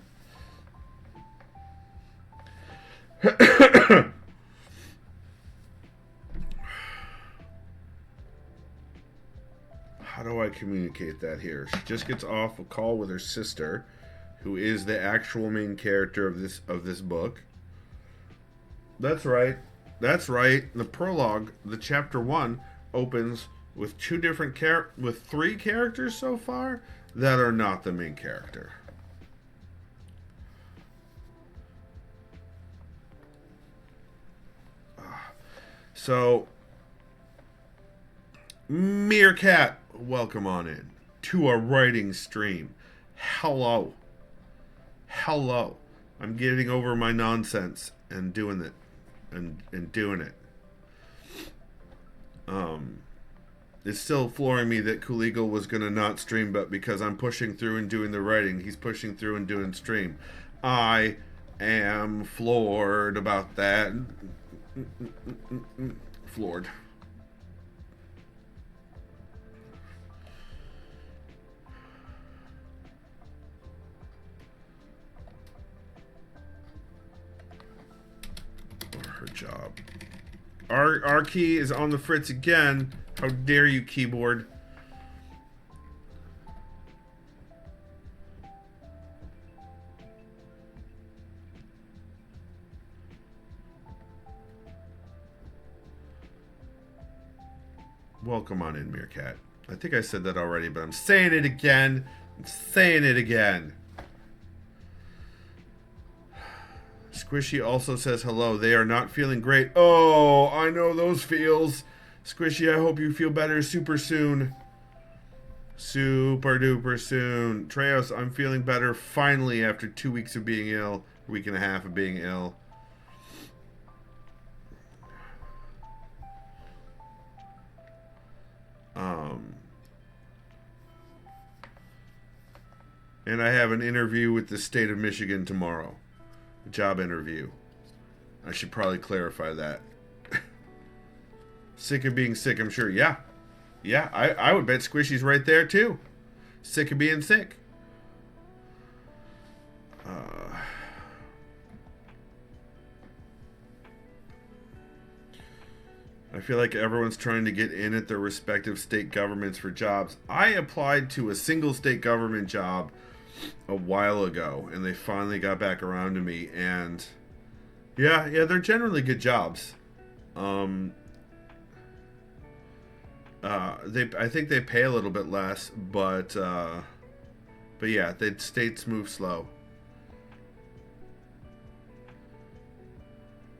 How do I communicate that here? She just gets off a call with her sister. who is the actual main character of this book. That's right. That's right. The prologue, the chapter 1, opens with with 3 characters so far that are not the main character. So, Meerkat, welcome on in to a writing stream. Hello. Hello. I'm getting over my nonsense and doing it. And doing it. It's still flooring me that Cool Eagle was going to not stream, but because I'm pushing through and doing the writing, he's pushing through and doing stream. I am floored about that. Floored. Her job. Our key is on the fritz again. How dare you, keyboard? Welcome on in, Meerkat. I think I said that already, but I'm saying it again. I'm saying it again. Squishy also says hello. They are not feeling great. Oh, I know those feels. Squishy, I hope you feel better super soon. Super duper soon. Treos, I'm feeling better finally after 2 weeks of being ill. A week and a half of being ill. And I have an interview with the state of Michigan tomorrow. A job interview. I should probably clarify that. Sick of being sick, I'm sure. Yeah. Yeah, I would bet Squishy's right there, too. Sick of being sick. I feel like everyone's trying to get in at their respective state governments for jobs. I applied to a single state government job a while ago, and they finally got back around to me, and yeah, they're generally good jobs. I think they pay a little bit less, but yeah, the states move slow.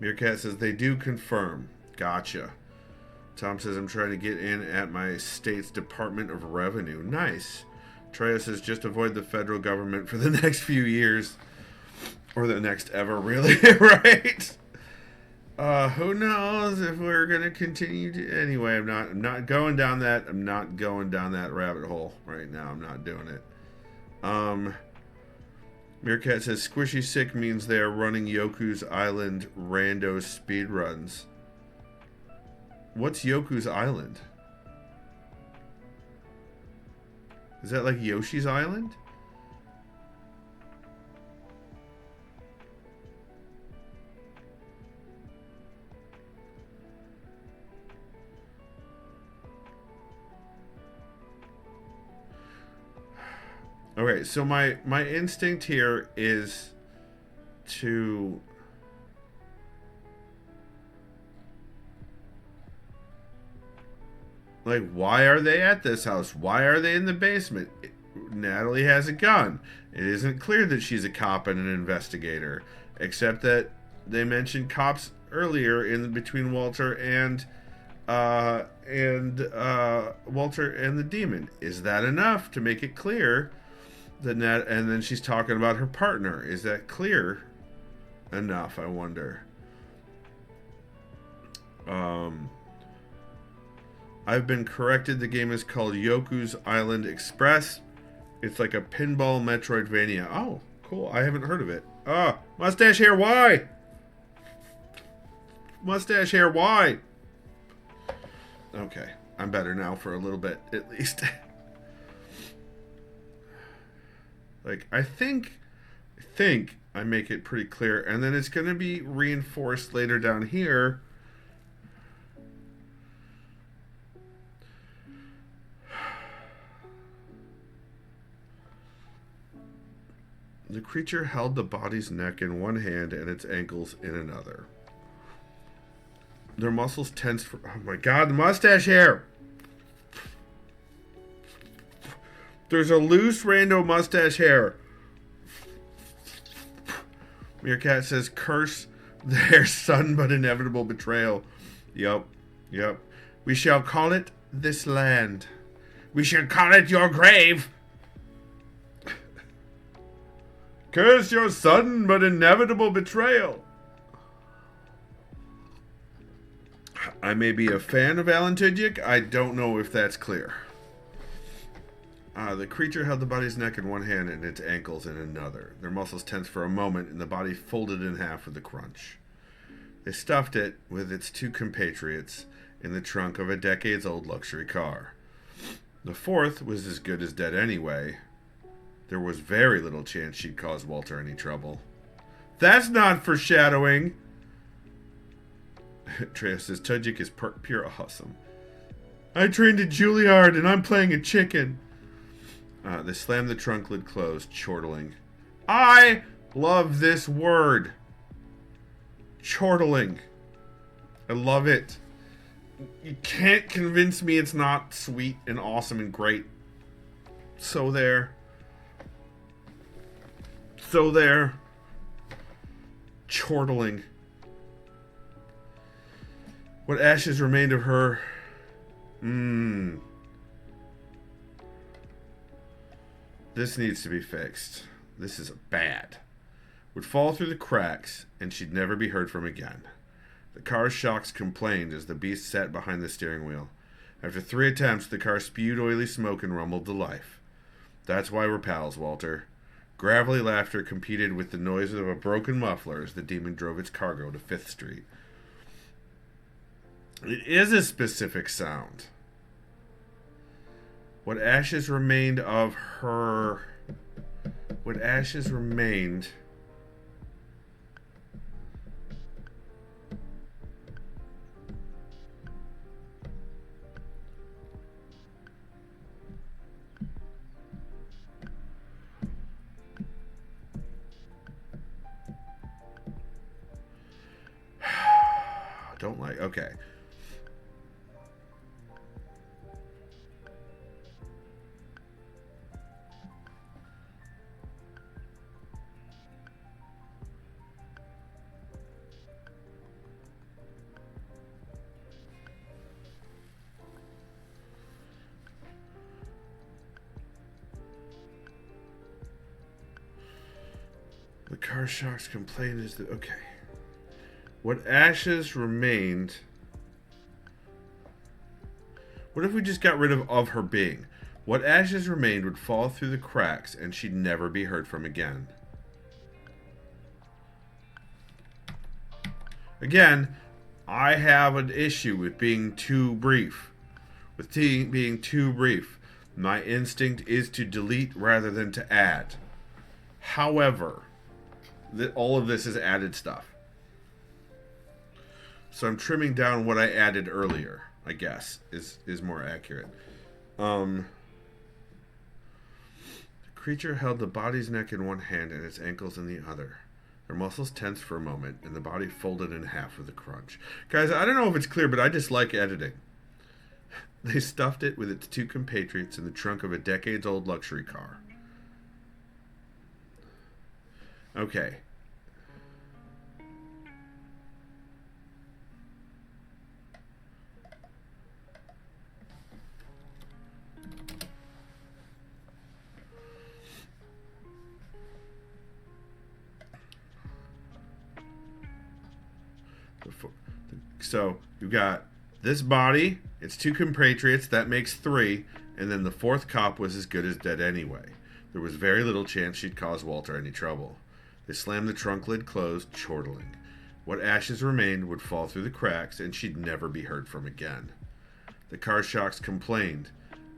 Meerkat says they do confirm. Gotcha. Tom says I'm trying to get in at my state's Department of Revenue. Nice. Treya says just avoid the federal government for the next few years. Or the next ever, really, right? Who knows if we're gonna continue to... Anyway, I'm not going down that... I'm not going down that rabbit hole right now. I'm not doing it. Meerkat says Squishy Sick means they are running Yoku's Island rando speedruns. What's Yoku's Island? Is that like Yoshi's Island? Okay, so my instinct here is to... Like, why are they at this house? Why are they in the basement? Natalie has a gun. It isn't clear that she's a cop and an investigator, except that they mentioned cops earlier in between Walter and Walter and the demon. Is that enough to make it clear that and then she's talking about her partner? Is that clear enough? I wonder. I've been corrected. The game is called Yoku's Island Express. It's like a pinball Metroidvania. Oh, cool. I haven't heard of it. Mustache hair, why? Mustache hair, why? Okay, I'm better now for a little bit, at least. Like, I think I make it pretty clear, and then it's going to be reinforced later down here. The creature held the body's neck in one hand and its ankles in another. Their muscles tensed for... Oh my god, the mustache hair! There's a loose rando mustache hair. Meerkat says, curse their sudden but inevitable betrayal. Yup. We shall call it this land. We shall call it your grave. Curse your sudden but inevitable betrayal. I may be a fan of Alan Tudyk. I don't know if that's clear. The creature held the body's neck in one hand and its ankles in another. Their muscles tensed for a moment, and the body folded in half with a crunch. They stuffed it with its two compatriots in the trunk of a decades-old luxury car. The fourth was as good as dead anyway. There was very little chance she'd cause Walter any trouble. That's not foreshadowing! Treya says, Tudyk is pure awesome. I trained at Juilliard and I'm playing a chicken. They slammed the trunk lid closed, chortling. I love this word. Chortling. I love it. You can't convince me it's not sweet and awesome and great. So there. Chortling. What ashes remained of her... This needs to be fixed. This is bad. Would fall through the cracks, and she'd never be heard from again. The car's shocks complained as the beast sat behind the steering wheel. After 3 attempts, the car spewed oily smoke and rumbled to life. That's why we're pals, Walter. Gravelly laughter competed with the noise of a broken muffler as the demon drove its cargo to 5th Street. It is a specific sound. What ashes remained of her... What ashes remained... Don't like... Okay. The car shocks complained is that... Okay. What ashes remained... What if we just got rid of her being? What ashes remained would fall through the cracks and she'd never be heard from again. Again, I have an issue with being too brief. With being too brief. My instinct is to delete rather than to add. However... all of this is added stuff. So I'm trimming down what I added earlier, I guess, is more accurate. The creature held the body's neck in one hand and its ankles in the other. Their muscles tensed for a moment, and the body folded in half with a crunch. Guys, I don't know if it's clear, but I dislike editing. They stuffed it with its two compatriots in the trunk of a decades-old luxury car. Okay. So you've got this body, its two compatriots, that makes 3, and then the 4th cop was as good as dead anyway. There was very little chance she'd cause Walter any trouble. They slammed the trunk lid closed, chortling. What ashes remained would fall through the cracks, and she'd never be heard from again. The car shocks complained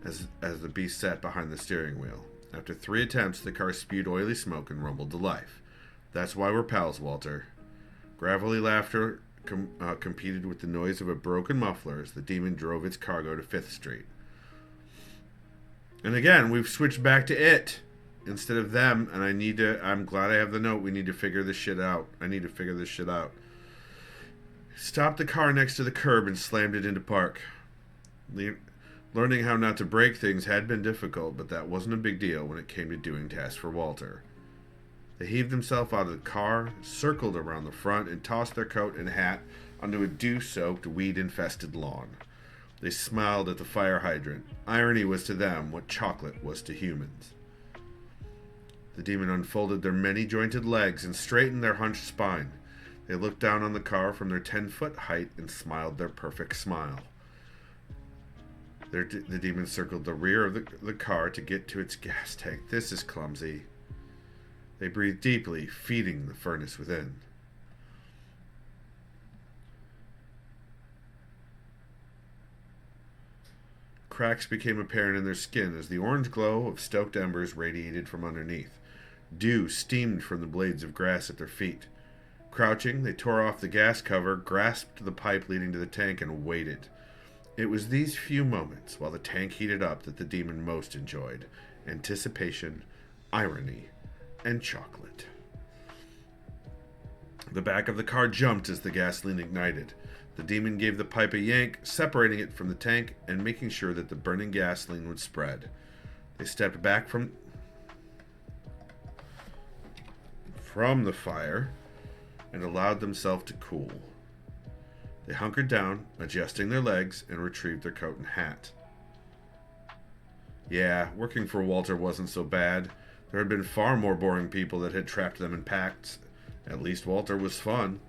as the beast sat behind the steering wheel. After 3 attempts, the car spewed oily smoke and rumbled to life. That's why we're pals, Walter. Gravelly laughter competed with the noise of a broken muffler as the demon drove its cargo to 5th Street. And again, we've switched back to it. instead of them, and I'm glad I have the note. We need to figure this shit out. I need to figure this shit out. Stopped the car next to the curb and slammed it into park. Learning how not to break things had been difficult, but that wasn't a big deal when it came to doing tasks for Walter. They heaved themselves out of the car, circled around the front, and tossed their coat and hat onto a dew-soaked, weed-infested lawn. They smiled at the fire hydrant. Irony was to them what chocolate was to humans. The demon unfolded their many-jointed legs and straightened their hunched spine. They looked down on the car from their 10-foot height and smiled their perfect smile. The demon circled the rear of the car to get to its gas tank. This is clumsy. They breathed deeply, feeding the furnace within. Cracks became apparent in their skin as the orange glow of stoked embers radiated from underneath. Dew steamed from the blades of grass at their feet. Crouching, they tore off the gas cover, grasped the pipe leading to the tank, and waited. It was these few moments, while the tank heated up, that the demon most enjoyed. Anticipation, irony, and chocolate. The back of the car jumped as the gasoline ignited. The demon gave the pipe a yank, separating it from the tank and making sure that the burning gasoline would spread. They stepped back from the fire and allowed themselves to cool. They hunkered down, adjusting their legs, and retrieved their coat and hat. Yeah, working for Walter wasn't so bad. There had been far more boring people that had trapped them in packs. At least Walter was fun.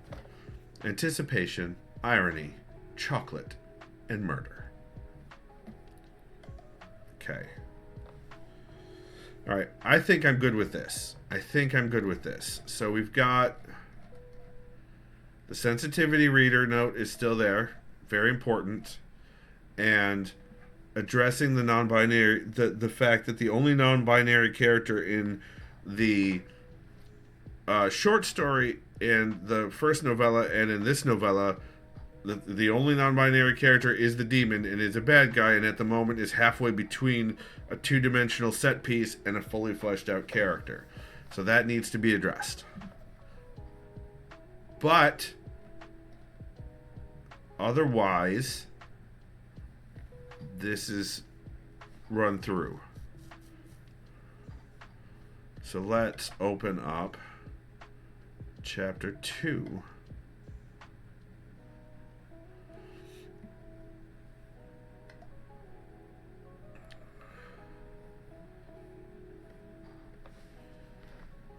Anticipation, irony, chocolate, and murder. Okay. Alright, I think I'm good with this. So we've got... The sensitivity reader note is still there. Very important. And addressing the non-binary... The fact that the only non-binary character in the short story in the first novella and in this novella... The only non-binary character is the demon and is a bad guy, and at the moment is halfway between a two-dimensional set piece and a fully fleshed out character. So that needs to be addressed. But otherwise, this is run through. So let's open up chapter 2.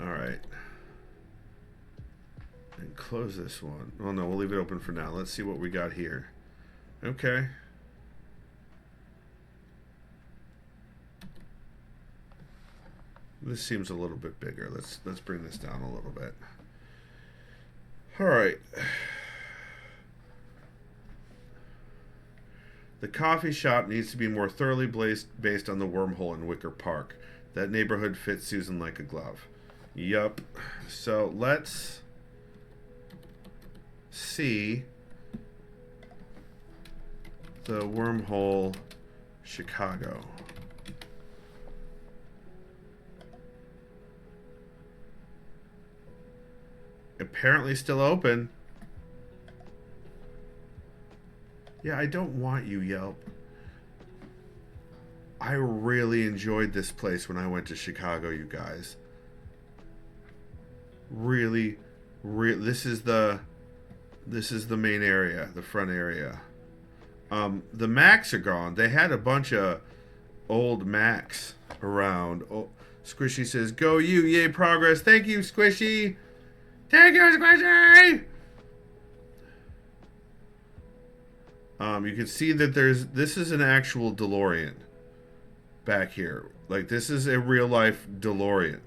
Alright. And close this one. Well, no, we'll leave it open for now. Let's see what we got here. Okay. This seems a little bit bigger. Let's bring this down a little bit. Alright. The coffee shop needs to be more thoroughly based on the wormhole in Wicker Park. That neighborhood fits Susan like a glove. Yup. So let's see the wormhole Chicago. Apparently still open. Yeah, I don't want you, Yelp. I really enjoyed this place when I went to Chicago, you guys. Really, this is the main area, the front area. The Macs are gone. They had a bunch of old Macs around. Oh, Squishy says, "Go you, yay progress." Thank you, Squishy. Thank you, Squishy. You can see that this is an actual DeLorean back here. Like, this is a real life DeLorean.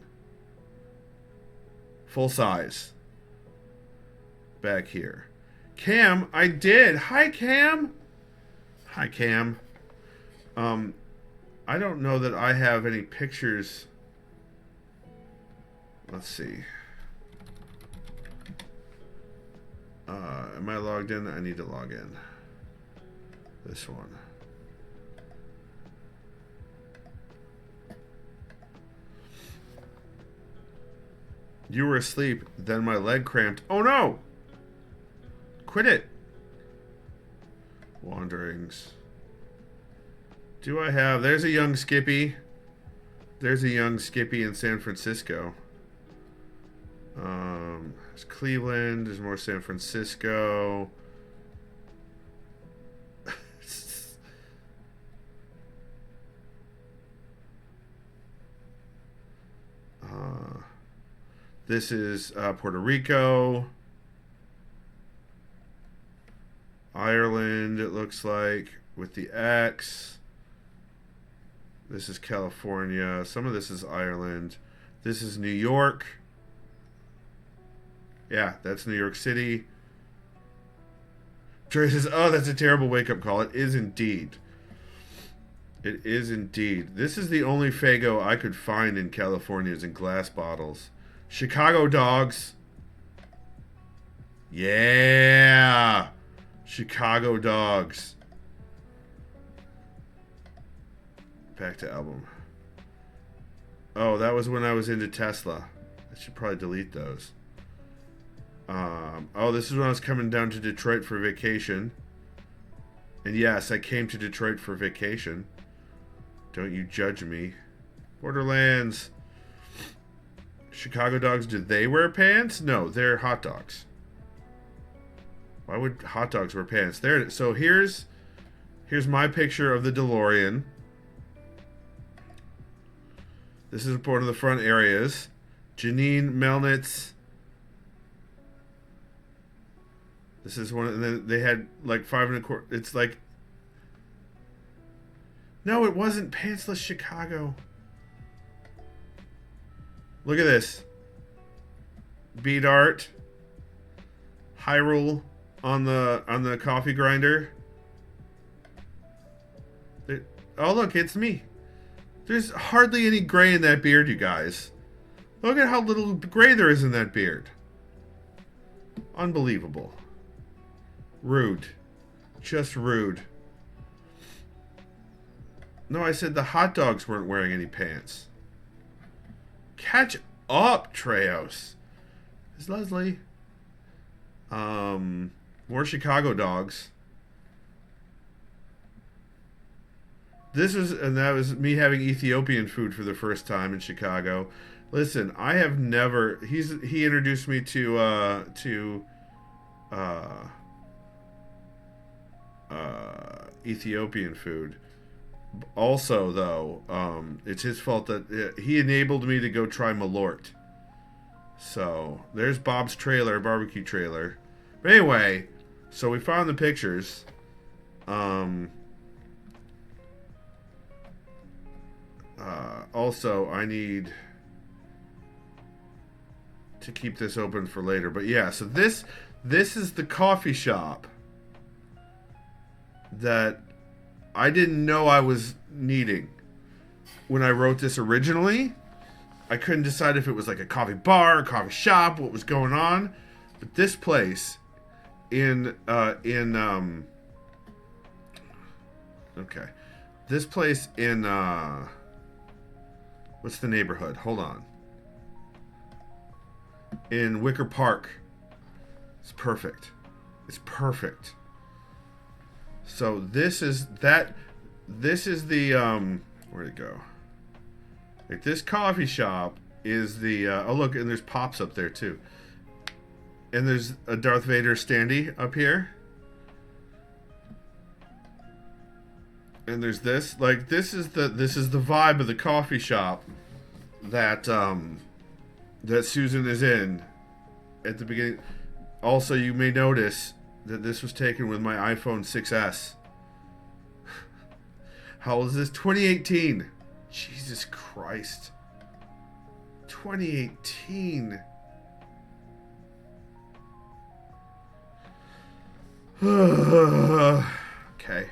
Full size. Back here. Cam, I did. Hi, Cam. Hi, Cam. I don't know that I have any pictures. Let's see. Am I logged in? I need to log in. This one. You were asleep, then my leg cramped. Oh no! Quit it! Wanderings. Do I have... There's a young Skippy. There's a young Skippy in San Francisco. There's Cleveland. There's more San Francisco. This is Puerto Rico. Ireland, it looks like, with the X. This is California. Some of this is Ireland. This is New York. Yeah, that's New York City. Trey says, oh, that's a terrible wake-up call. It is indeed. It is indeed. This is the only Faygo I could find in California is in glass bottles. Chicago dogs. Yeah. Chicago dogs. Back to album. Oh, that was when I was into Tesla. I should probably delete those. Oh, this is when I was coming down to Detroit for vacation. And yes, I came to Detroit for vacation. Don't you judge me. Borderlands. Chicago dogs, do they wear pants? No, they're hot dogs. Why would hot dogs wear pants? There. So here's my picture of the DeLorean. This is one of the front areas. Janine Melnitz. This is one, and then they had like 5.25. It's like, no, it wasn't Pantsless Chicago. Look at this. Beat art. Hyrule on the coffee grinder. Oh look, it's me. There's hardly any gray in that beard, you guys. Look at how little gray there is in that beard. Unbelievable. Rude. Just rude. No, I said the hot dogs weren't wearing any pants. Catch up, Treos. Is Leslie? More Chicago dogs. That was me having Ethiopian food for the first time in Chicago. Listen, I have never. He introduced me to Ethiopian food. Also, though, it's his fault that he enabled me to go try Malort. So there's Bob's trailer, barbecue trailer. But anyway, so we found the pictures. Also, I need to keep this open for later. But yeah, so this is the coffee shop that I didn't know I was needing when I wrote this originally. I couldn't decide if it was like a coffee bar, a coffee shop, what was going on. But this place this place in what's the neighborhood? Hold on. In Wicker Park. It's perfect. It's perfect. So this is the where'd it go? Like this coffee shop is the oh look, and there's Pops up there too. And there's a Darth Vader standee up here. And there's this, like this is the vibe of the coffee shop that that Susan is in at the beginning. Also, you may notice that this was taken with my iPhone 6S. How old is this? 2018. Jesus Christ. 2018. Okay.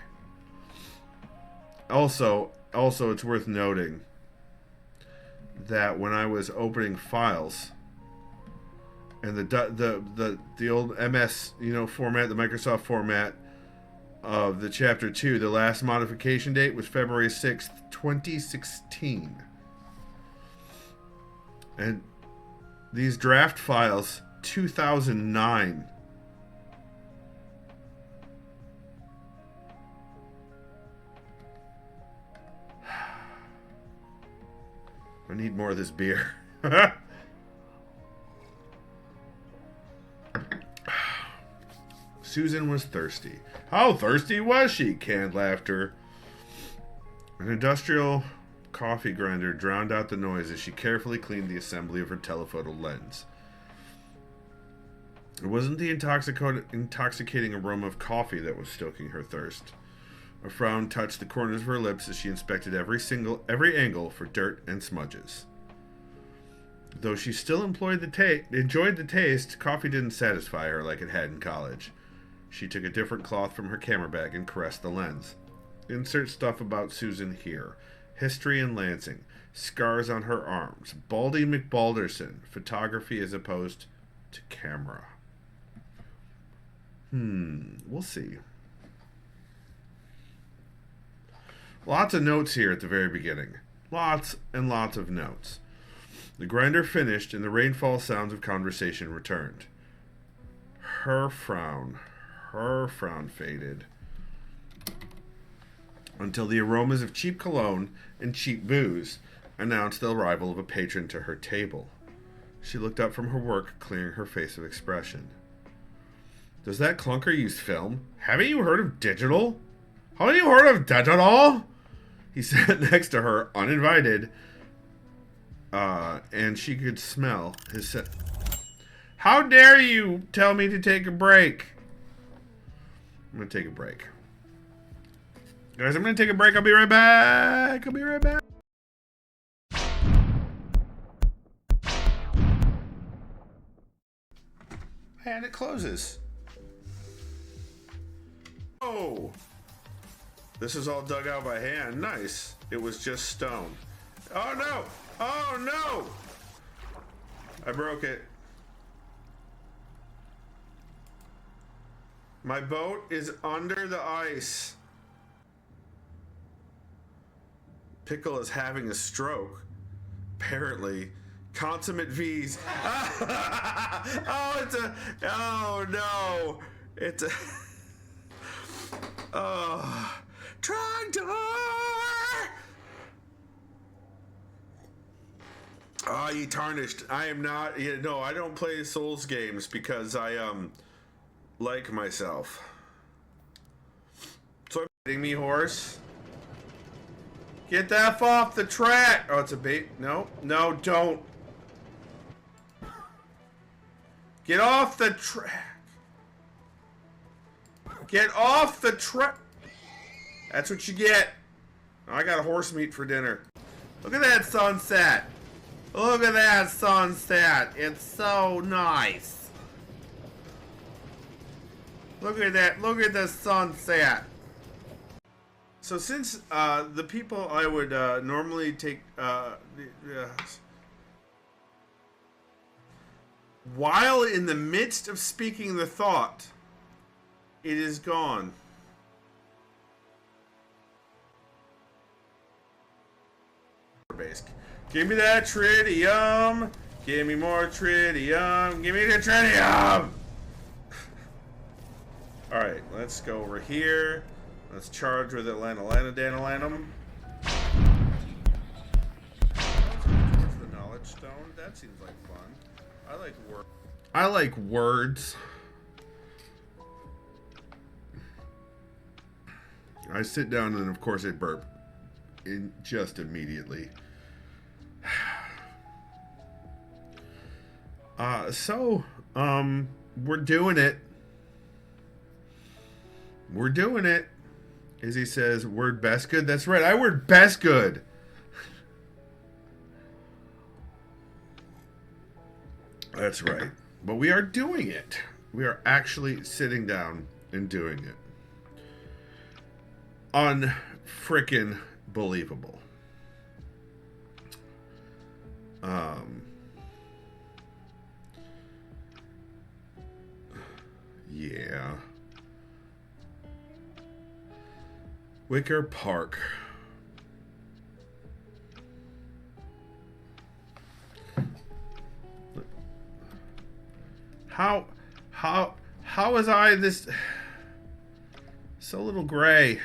Also, it's worth noting that when I was opening files and the old MS, format, the Microsoft format of the chapter 2, the last modification date was February 6th, 2016. And These draft files, 2009. I need more of this beer. Susan was thirsty. How thirsty was she? Canned laughter. An industrial coffee grinder drowned out the noise as she carefully cleaned the assembly of her telephoto lens. It wasn't the intoxicating aroma of coffee that was stoking her thirst. A frown touched the corners of her lips as she inspected every angle for dirt and smudges. Though she still enjoyed the taste, coffee didn't satisfy her like it had in college. She took a different cloth from her camera bag and caressed the lens. Insert stuff about Susan here. History in Lansing. Scars on her arms. Baldy McBalderson. Photography as opposed to camera. We'll see. Lots of notes here at the very beginning. Lots and lots of notes. The grinder finished and the rainfall sounds of conversation returned. Her frown faded. Until the aromas of cheap cologne and cheap booze announced the arrival of a patron to her table. She looked up from her work, clearing her face of expression. Does that clunker use film? Haven't you heard of digital? Haven't you heard of digital? He sat next to her, uninvited, and she could smell his scent. How dare you tell me to take a break? I'm going to take a break. Guys, I'm going to take a break. I'll be right back. And it closes. Oh. This is all dug out by hand. Nice. It was just stone. Oh no! Oh no! I broke it. My boat is under the ice. Pickle is having a stroke. Apparently. Consummate V's. Oh, it's a... Oh no! It's a... Oh... Tractor! Oh, you tarnished. I am not... No, I don't play Souls games because I, like myself. So I'm kidding me, horse. Get that off the track! Oh, it's a bait. No, no, don't. Get off the track. Get off the track. That's what you get. I got a horse meat for dinner. Look at that sunset. Look at that sunset. It's so nice. Look at that. Look at the sunset. So since the people I would normally take... while in the midst of speaking the thought, it is gone. Give me that tritium. Give me more tritium. Give me the tritium. Alright, let's go over here. Let's charge with Atlantalanum. The knowledge stone. That seems like fun. I like words. I sit down and of course I burp. Just immediately. We're doing it. We're doing it. As he says, word best good. That's right, I word best good. That's right. But we are doing it. We are actually sitting down and doing it. Unfrickin' believable. Yeah. Wicker Park. How, how was I this... So little gray.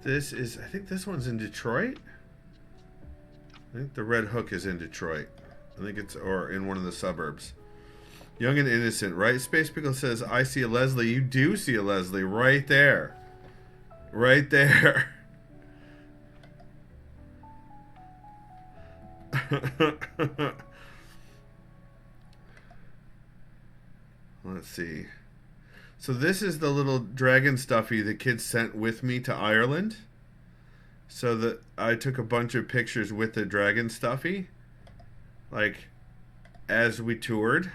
This is... I think this one's in Detroit? I think the Red Hook is in Detroit. I think it's... Or in one of the suburbs. Young and innocent, right? Space Pickle says, I see a Leslie. You do see a Leslie right there. Right there. Let's see. So this is the little dragon stuffy the kids sent with me to Ireland. So that I took a bunch of pictures with the dragon stuffy. Like, as we toured.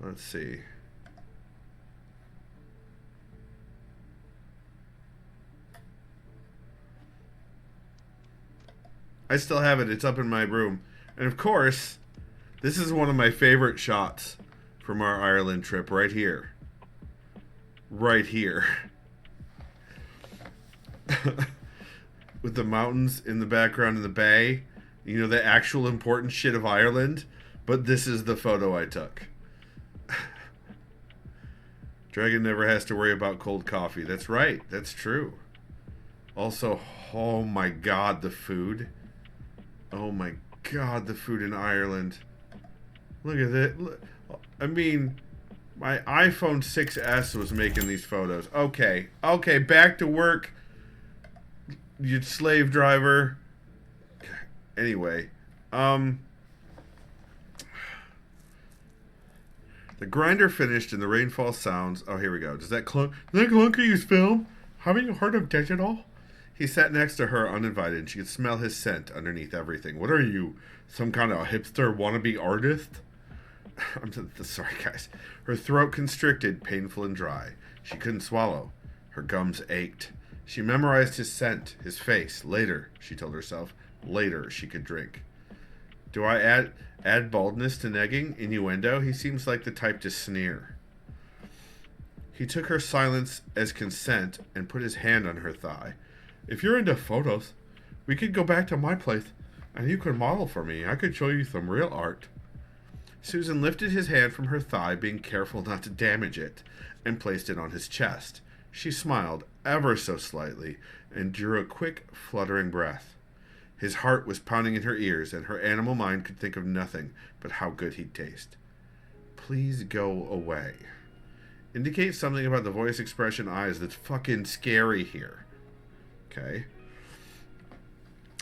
Let's see. I still have it. It's up in my room. And of course, this is one of my favorite shots from our Ireland trip right here. Right here. With the mountains in the background in the bay. You know, the actual important shit of Ireland. But this is the photo I took. Dragon never has to worry about cold coffee. That's right. That's true. Also, oh my god, the food. Oh my god, the food in Ireland. Look at it. Look. I mean, my iPhone 6S was making these photos. Okay. Okay, back to work. You slave driver. Anyway. The grinder finished and the rainfall sounds. Oh, here we go. Does that clunker use film? Haven't you heard of digital? He sat next to her uninvited and she could smell his scent underneath everything. What are you? Some kind of hipster wannabe artist? I'm sorry, guys. Her throat constricted, painful and dry. She couldn't swallow. Her gums ached. She memorized his scent, his face. Later, she told herself. Later, she could drink. Do I add baldness to negging? Innuendo? He seems like the type to sneer. He took her silence as consent and put his hand on her thigh. If you're into photos, we could go back to my place and you could model for me. I could show you some real art. Susan lifted his hand from her thigh, being careful not to damage it, and placed it on his chest. She smiled ever so slightly and drew a quick, fluttering breath. His heart was pounding in her ears, and her animal mind could think of nothing but how good he'd taste. Please go away. Indicate something about the voice, expression, eyes that's fucking scary here. Okay.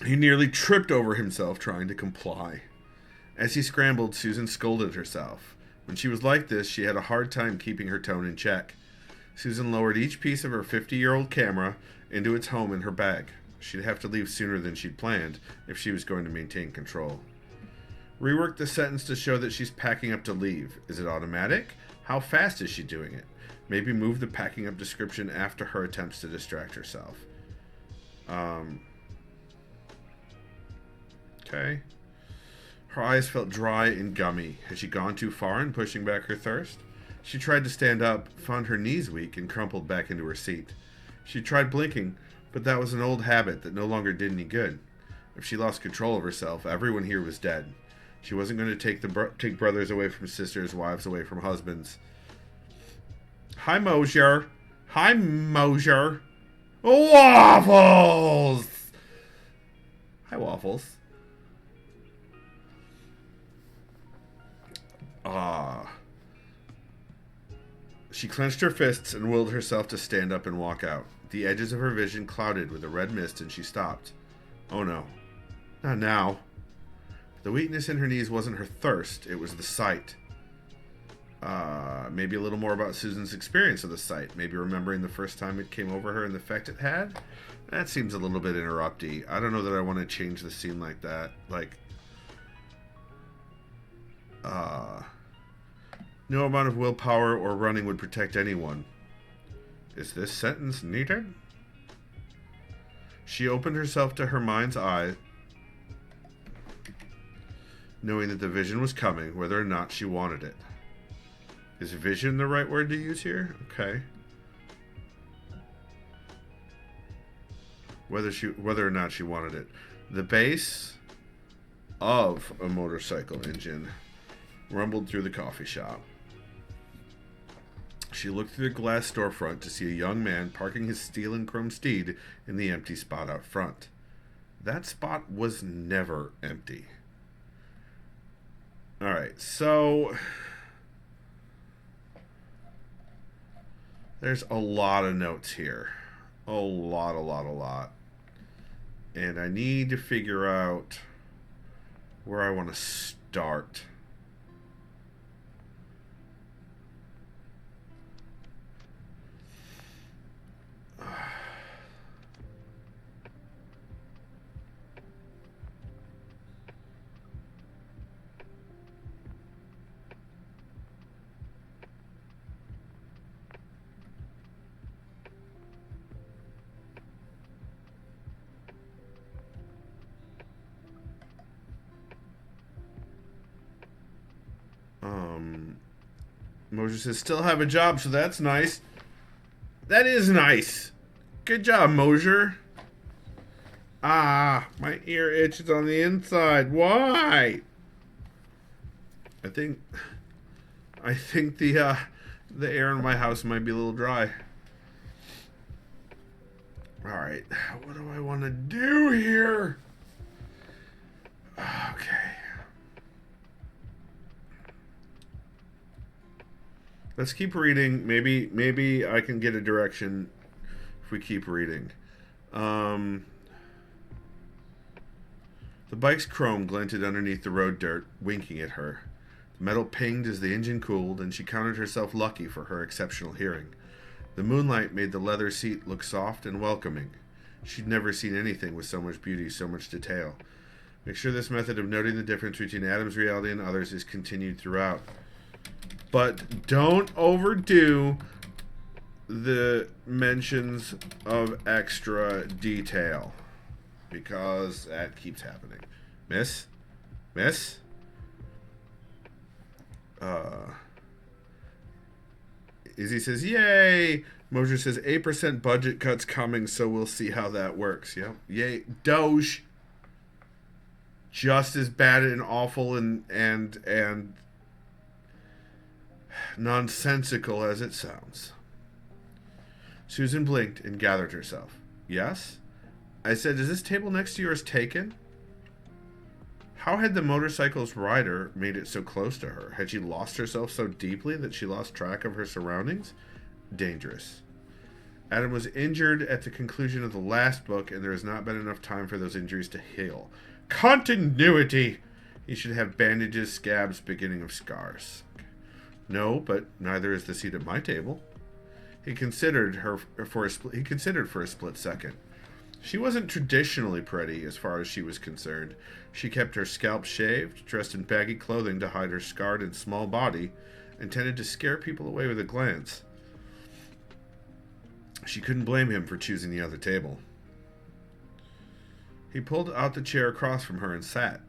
He nearly tripped over himself trying to comply. As he scrambled, Susan scolded herself. When she was like this, she had a hard time keeping her tone in check. Susan lowered each piece of her 50-year-old camera into its home in her bag. She'd have to leave sooner than she'd planned if she was going to maintain control. Rework the sentence to show that she's packing up to leave. Is it automatic? How fast is she doing it? Maybe move the packing up description after her attempts to distract herself. Okay. Her eyes felt dry and gummy. Had she gone too far in pushing back her thirst? She tried to stand up, found her knees weak, and crumpled back into her seat. She tried blinking, but that was an old habit that no longer did any good. If she lost control of herself, everyone here was dead. She wasn't going to take brothers away from sisters, wives away from husbands. Hi, Mosier. Hi, Mosier. Waffles! Hi, Waffles. She clenched her fists and willed herself to stand up and walk out. The edges of her vision clouded with a red mist and she stopped. Oh no. Not now. The weakness in her knees wasn't her thirst, it was the sight. Maybe a little more about Susan's experience of the sight. Maybe remembering the first time it came over her and the effect it had. That seems a little bit interrupty. I don't know that I want to change the scene like that. No amount of willpower or running would protect anyone. Is this sentence needed? She opened herself to her mind's eye, knowing that the vision was coming, whether or not she wanted it. Is vision the right word to use here? Okay. whether or not she wanted it. The bass of a motorcycle engine rumbled through the coffee shop. She looked through the glass storefront to see a young man parking his steel and chrome steed in the empty spot out front. That spot was never empty. Alright, so there's a lot of notes here. A lot. And I need to figure out where I want to start. Mosier says, still have a job, so that's nice. That is nice. Good job, Mosier. Ah, my ear itches on the inside. Why? I think the air in my house might be a little dry. All right, what do I want to do here? Okay. Let's keep reading. Maybe I can get a direction if we keep reading. The bike's chrome glinted underneath the road dirt, winking at her. The metal pinged as the engine cooled, and she counted herself lucky for her exceptional hearing. The moonlight made the leather seat look soft and welcoming. She'd never seen anything with so much beauty, so much detail. Make sure this method of noting the difference between Adam's reality and others is continued throughout. But don't overdo the mentions of extra detail, because that keeps happening. Miss? Izzy says, yay! Mosier says, 8% budget cuts coming, so we'll see how that works. Yep. Yay. Doge. Just as bad and awful and nonsensical as it sounds. Susan blinked and gathered herself. Yes? I said, is this table next to yours taken? How had the motorcycle's rider made it so close to her? Had she lost herself so deeply that she lost track of her surroundings? Dangerous. Adam was injured at the conclusion of the last book, and there has not been enough time for those injuries to heal. Continuity! He should have bandages, scabs, beginning of scars. No, but neither is the seat at my table. He considered for a split second. She wasn't traditionally pretty as far as she was concerned. She kept her scalp shaved, dressed in baggy clothing to hide her scarred and small body, and tended to scare people away with a glance. She couldn't blame him for choosing the other table. He pulled out the chair across from her and sat.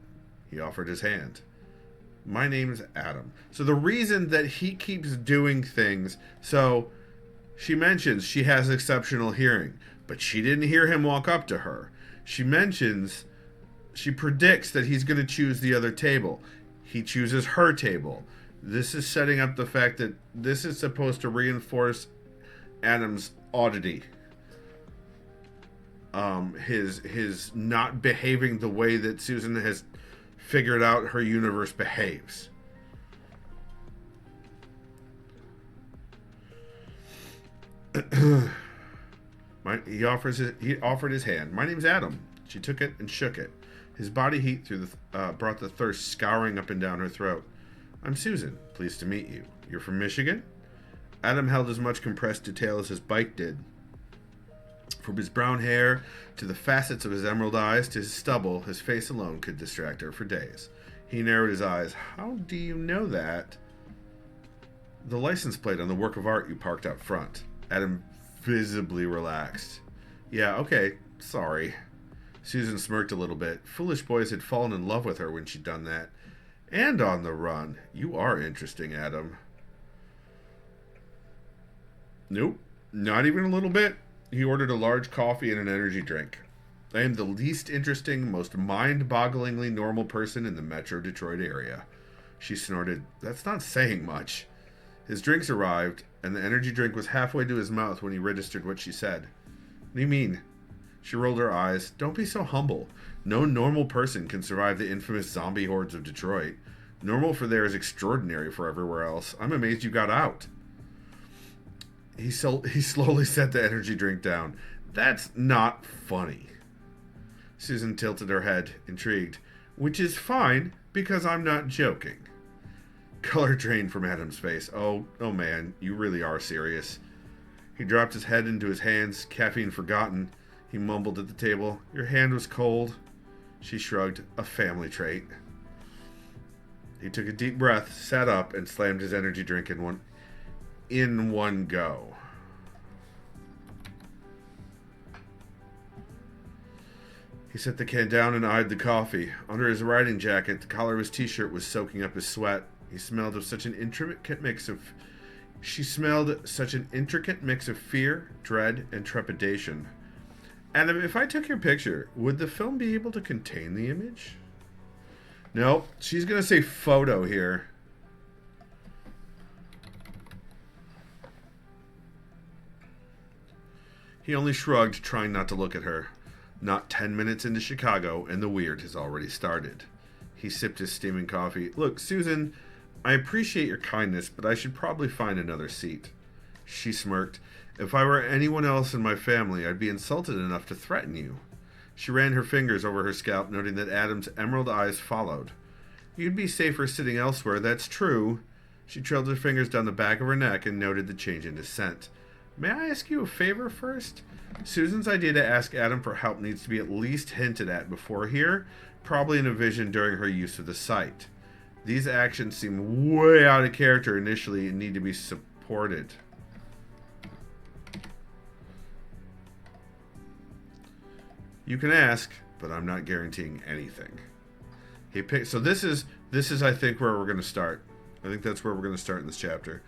He offered his hand. My name's Adam. So the reason that he keeps doing things, so she mentions she has exceptional hearing, but she didn't hear him walk up to her. She predicts that he's going to choose the other table. He chooses her table. This is setting up the fact that this is supposed to reinforce Adam's oddity. His not behaving the way that Susan has figured out her universe behaves. He offered his hand. My name's Adam. She took it and shook it. His body heat brought the thirst scouring up and down her throat. I'm Susan. Pleased to meet you. You're from Michigan? Adam held as much compressed detail as his bike did. From his brown hair to the facets of his emerald eyes to his stubble, his face alone could distract her for days. He narrowed his eyes. How do you know that? The license plate on the work of art you parked out front. Adam visibly relaxed. Yeah, okay, sorry. Susan smirked a little bit. Foolish boys had fallen in love with her when she'd done that. And on the run. You are interesting, Adam. Nope, not even a little bit. He ordered a large coffee and an energy drink. I am the least interesting, most mind-bogglingly normal person in the Metro Detroit area. She snorted. That's not saying much. His drinks arrived, and the energy drink was halfway to his mouth when he registered what she said. What do you mean? She rolled her eyes. Don't be so humble. No normal person can survive the infamous zombie hordes of Detroit. Normal for there is extraordinary for everywhere else. I'm amazed you got out. He slowly set the energy drink down. That's not funny. Susan tilted her head, intrigued. Which is fine, because I'm not joking. Color drained from Adam's face. Oh man, you really are serious. He dropped his head into his hands, caffeine forgotten. He mumbled at the table. Your hand was cold. She shrugged. A family trait. He took a deep breath, sat up, and slammed his energy drink in one go. He set the can down and eyed the coffee. Under his riding jacket, the collar of his t-shirt was soaking up his sweat. She smelled such an intricate mix of fear, dread, and trepidation. Adam, if I took your picture, would the film be able to contain the image? No, she's going to say photo here. He only shrugged, trying not to look at her. Not 10 minutes into Chicago, and the weird has already started. He sipped his steaming coffee. Look, Susan, I appreciate your kindness, but I should probably find another seat. She smirked. If I were anyone else in my family, I'd be insulted enough to threaten you. She ran her fingers over her scalp, noting that Adam's emerald eyes followed. You'd be safer sitting elsewhere, that's true. She trailed her fingers down the back of her neck and noted the change in his scent. May I ask you a favor first? Susan's idea to ask Adam for help needs to be at least hinted at before here, probably in a vision during her use of the site. These actions seem way out of character initially and need to be supported. You can ask, but I'm not guaranteeing anything. He picked. So this is I think where we're going to start. I think that's where we're going to start in this chapter.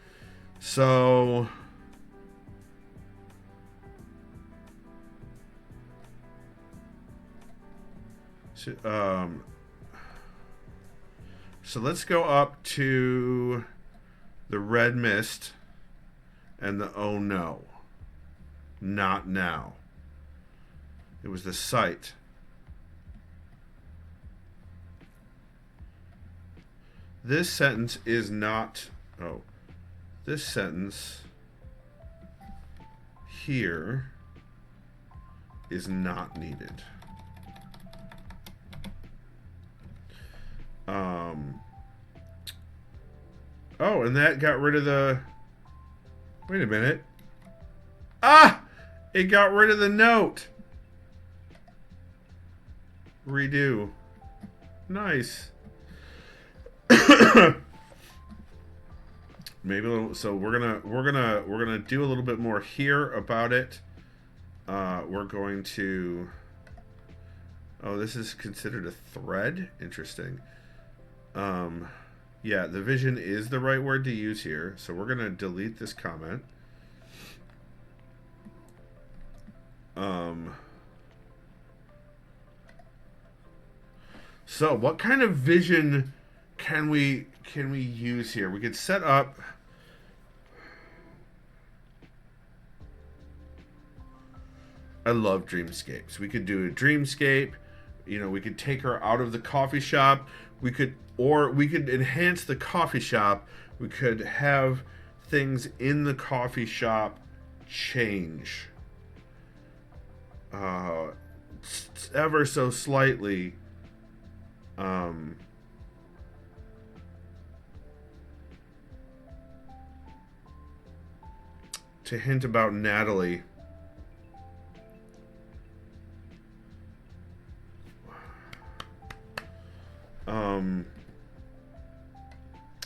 So let's go up to the red mist and the oh no. Not now. It was the site. This sentence is not... Oh. This sentence here is not needed. Oh, and that got rid of the... Wait a minute. Ah! It got rid of the note. Redo. Nice. Maybe a little. So we're gonna do a little bit more here about it. We're going to. Oh, this is considered a thread. Interesting. Yeah, the vision is the right word to use here. So we're gonna delete this comment. So what kind of vision can we use here? We could set up. I love dreamscapes. We could do a dreamscape. You know, we could take her out of the coffee shop. We could enhance the coffee shop. We could have things in the coffee shop change ever so slightly. To hint about Natalie.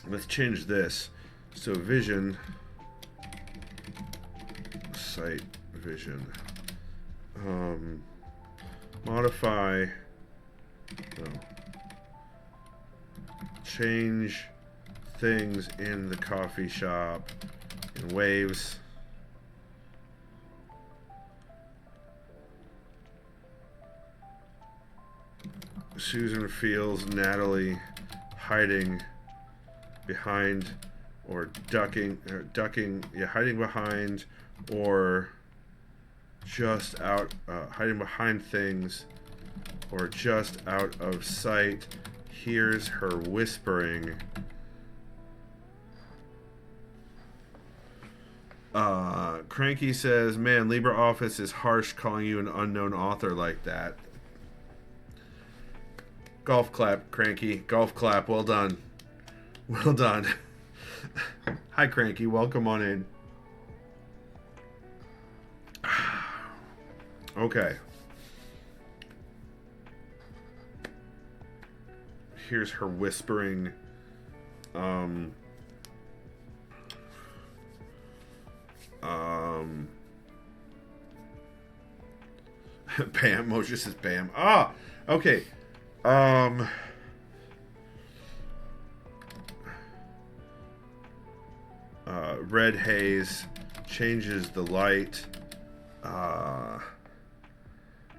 Let's change this. So vision, site vision, modify, change things in the coffee shop in waves. Susan feels Natalie hiding behind or hiding behind or just out, hiding behind things or just out of sight, hears her whispering. Cranky says, man, LibreOffice is harsh calling you an unknown author like that. Golf clap, Cranky. Golf clap. Well done. Well done. Hi, Cranky. Welcome on in. Okay. Here's her whispering. Bam. Moshe says bam. Ah! Okay. Red haze changes the light.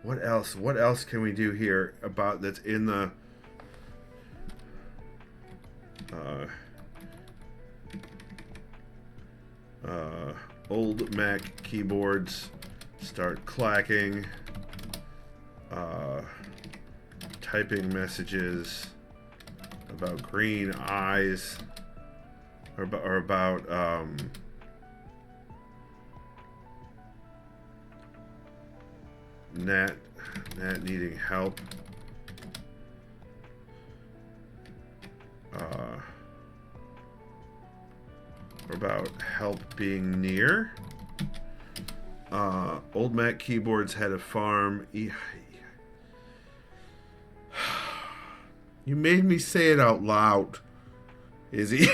What else? What else can we do here about that's in the old Mac keyboards start clacking. Typing messages about green eyes, or about Nat needing help. Or about help being near. Old Mac keyboards had a farm. You made me say it out loud. Is he?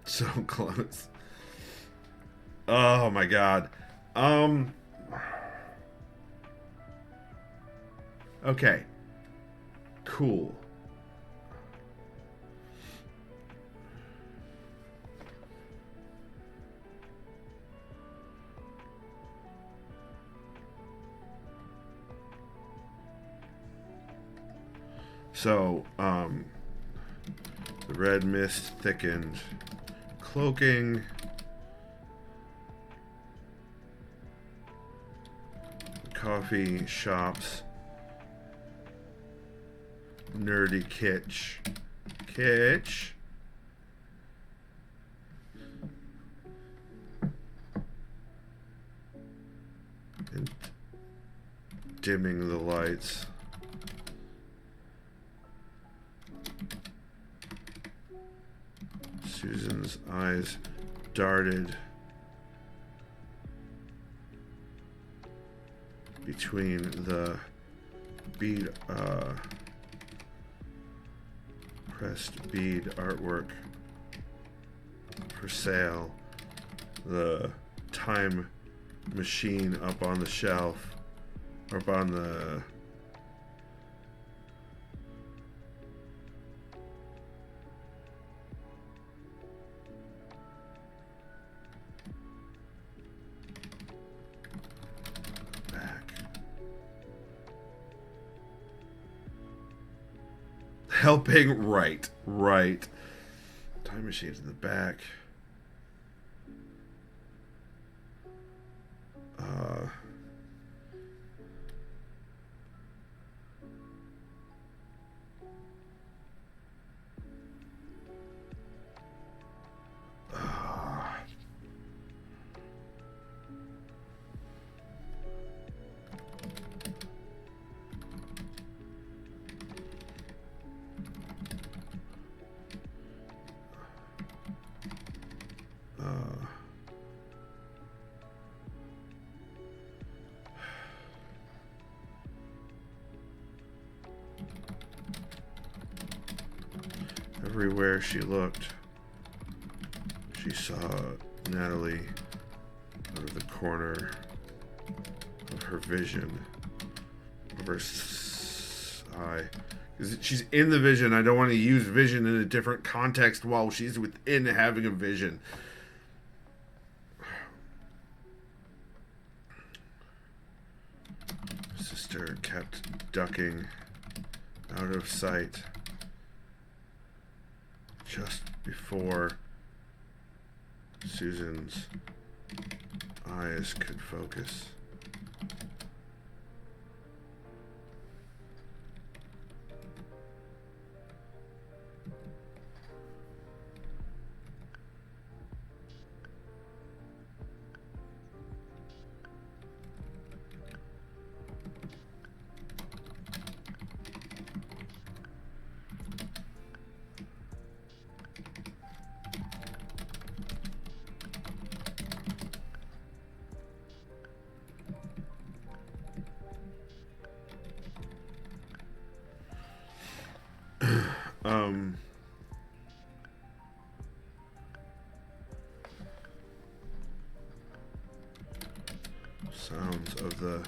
So close. Oh my god. Okay. Cool. So, the red mist thickened, cloaking. Coffee shops. Nerdy kitsch. And dimming the lights. Susan's eyes darted between the bead, pressed bead artwork for sale, the time machine up on the shelf, up on the helping, right. Time machine's in the back. Everywhere she looked, she saw Natalie out of the corner of her vision, of her eye. Because she's in the vision. I don't want to use vision in a different context while she's within having a vision. sister kept ducking out of sight just before Susan's eyes could focus. Sounds of the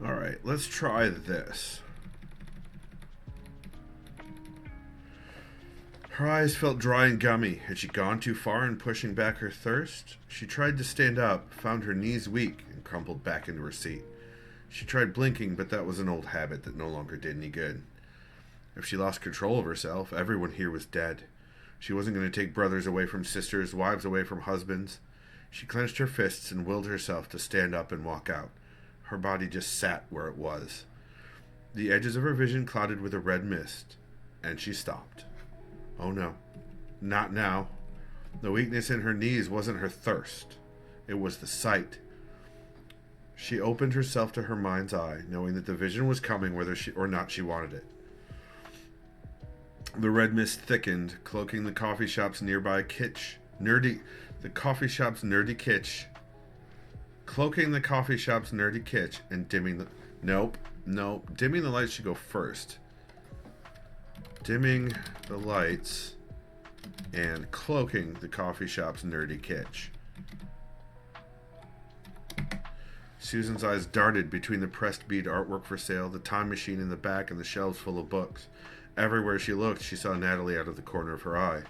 All right, let's try this. Her eyes felt dry and gummy. Had she gone too far in pushing back her thirst? She tried to stand up, found her knees weak, and crumpled back into her seat. She tried blinking, but that was an old habit that no longer did any good. If she lost control of herself, everyone here was dead. She wasn't going to take brothers away from sisters, wives away from husbands. She clenched her fists and willed herself to stand up and walk out. Her body just sat where it was. The edges of her vision clouded with a red mist, and she stopped. Oh no, not now. The weakness in her knees wasn't her thirst. It was the sight. She opened herself to her mind's eye, knowing that the vision was coming whether she or not she wanted it. The red mist thickened, cloaking the coffee shop's nearby kitsch. The coffee shop's nerdy kitsch. Cloaking the coffee shop's nerdy kitsch and dimming the... Nope. Dimming the lights should go first. Dimming the lights and cloaking the coffee shop's nerdy kitsch. Susan's eyes darted between the pressed bead artwork for sale, the time machine in the back, and the shelves full of books. Everywhere she looked, she saw Natalie out of the corner of her eye.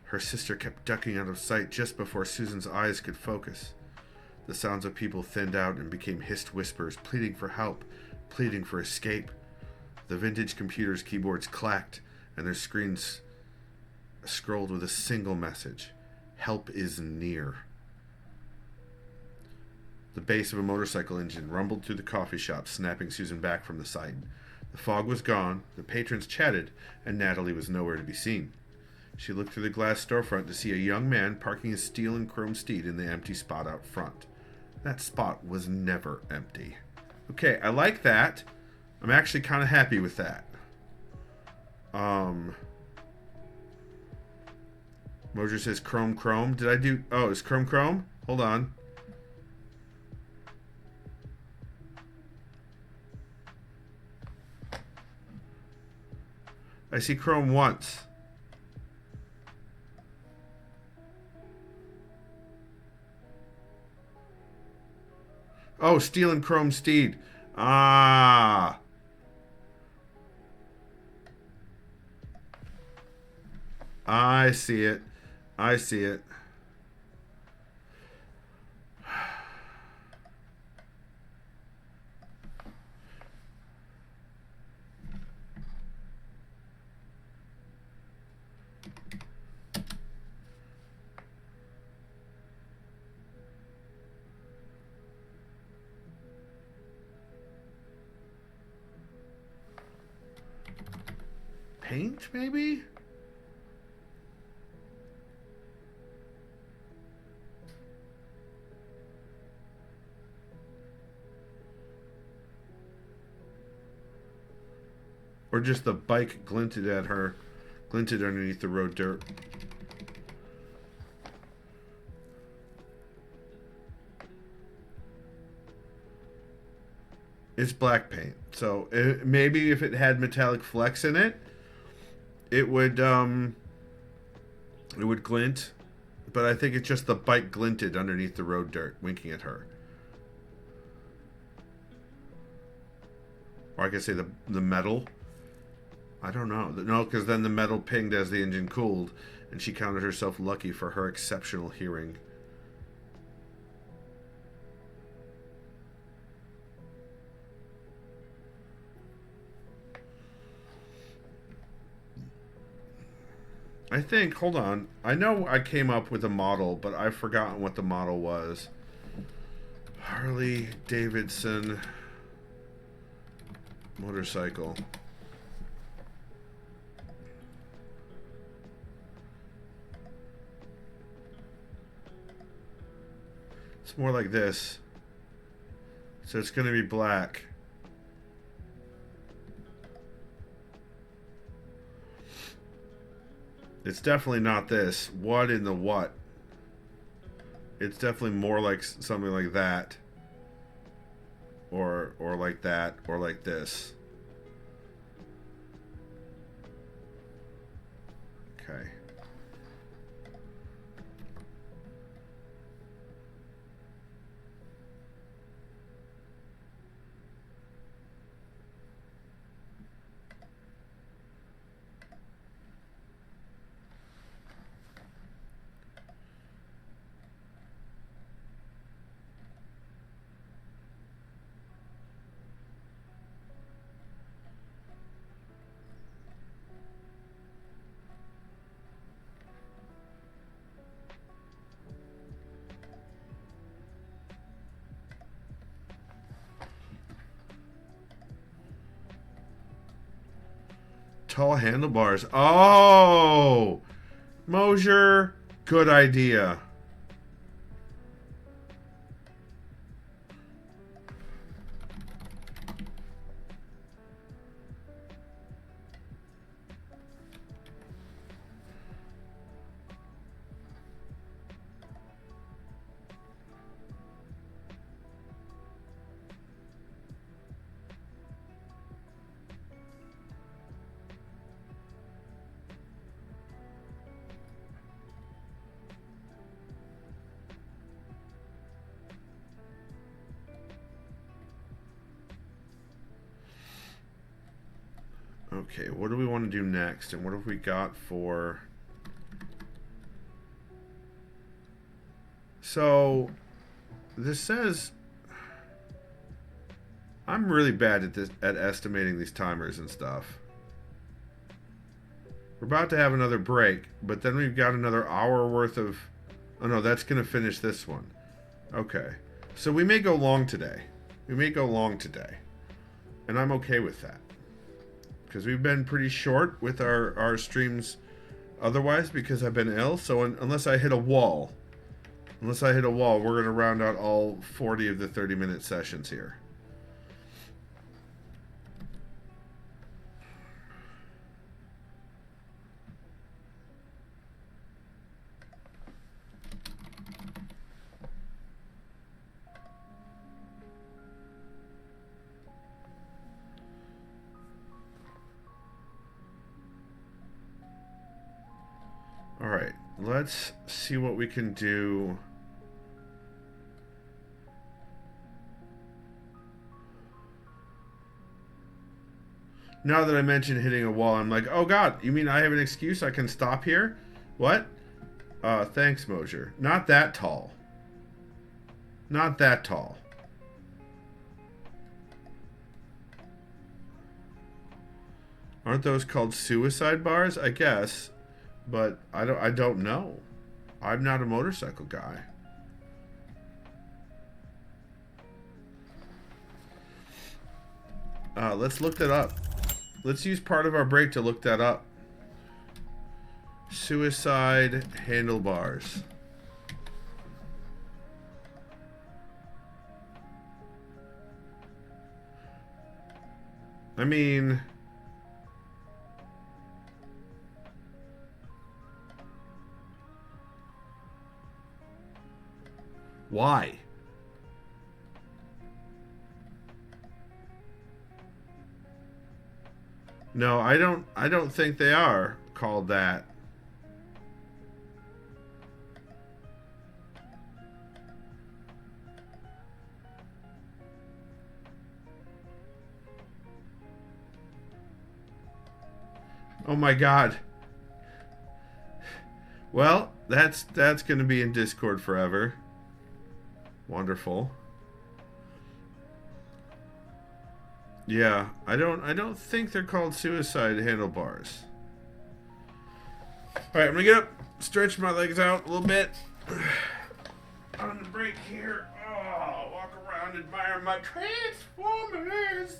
Her sister kept ducking out of sight just before Susan's eyes could focus. The sounds of people thinned out and became hissed whispers, pleading for help, pleading for escape. The vintage computer's keyboards clacked, and their screens scrolled with a single message: help is near. The bass of a motorcycle engine rumbled through the coffee shop, snapping Susan back from the sight. The fog was gone, the patrons chatted, and Natalie was nowhere to be seen. She looked through the glass storefront to see a young man parking his steel and chrome steed in the empty spot out front. That spot was never empty. Okay, I like that. I'm actually kind of happy with that. Moser says Chrome. Did I do... Oh, is Chrome? Hold on. I see Chrome once. Oh, Steel and Chrome Steed. Ah. I see it. Paint, maybe? Or just the bike glinted underneath the road dirt. It's black paint. So maybe if it had metallic flecks in it, it would glint. But I think it's just the bike glinted underneath the road dirt, winking at her. Or I could say the metal. I don't know. No, because then the metal pinged as the engine cooled, and she counted herself lucky for her exceptional hearing. I think, hold on. I know I came up with a model, but I've forgotten what the model was. Harley Davidson motorcycle. It's more like this. So it's going to be black. It's definitely not this. What in the what? It's definitely more like something like that. Or like that. Or like this. Okay. Tall handlebars. Oh! Mosier, good idea. Okay, what do we want to do next? And what have we got for... So, this says I'm really bad at this, at estimating these timers and stuff. We're about to have another break, but then we've got another hour worth of... Oh no, that's going to finish this one. Okay. So we may go long today. And I'm okay with that. Because we've been pretty short with our streams otherwise because I've been ill. So unless I hit a wall, we're going to round out all 40 of the 30-minute sessions here. Alright, let's see what we can do. Now that I mentioned hitting a wall, I'm like, oh god, you mean I have an excuse? I can stop here? What? Thanks, Mosier. Not that tall. Not that tall. Aren't those called suicide bars? I guess. But I don't know. I'm not a motorcycle guy. Let's look that up. Let's use part of our break to look that up. Suicide handlebars. I mean... Why? No, I don't think they are called that. Oh my god. Well, that's going to be in Discord forever. Wonderful. Yeah, I don't think they're called suicide handlebars. All right, I'm gonna get up, stretch my legs out a little bit. On the break here. Oh, walk around, admire my Transformers.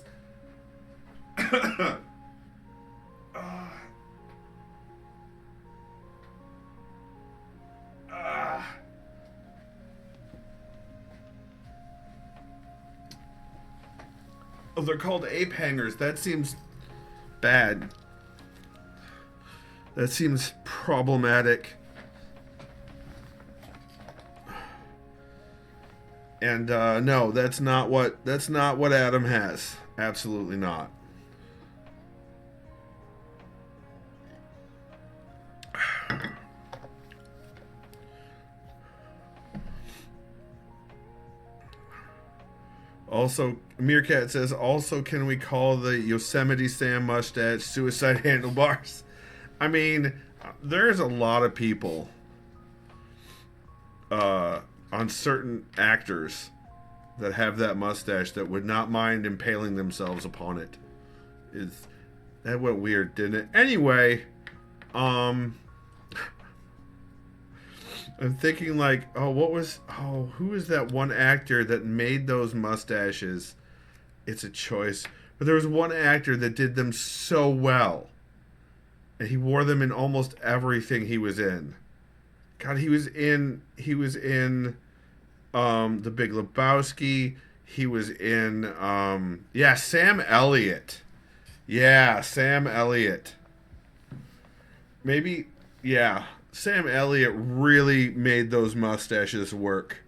Oh, they're called ape hangers. That seems bad. That seems problematic. And no, that's not what Adam has. Absolutely not. Also, Meerkat says, also, can we call the Yosemite Sam mustache suicide handlebars? I mean, there's a lot of people on certain actors that have that mustache that would not mind impaling themselves upon it. That went weird, didn't it? Anyway, I'm thinking like, who is that one actor that made those mustaches? It's a choice. But there was one actor that did them so well. And he wore them in almost everything he was in. God, he was in The Big Lebowski. He was in Sam Elliott. Yeah, Sam Elliott. Maybe, yeah. Sam Elliott really made those mustaches work.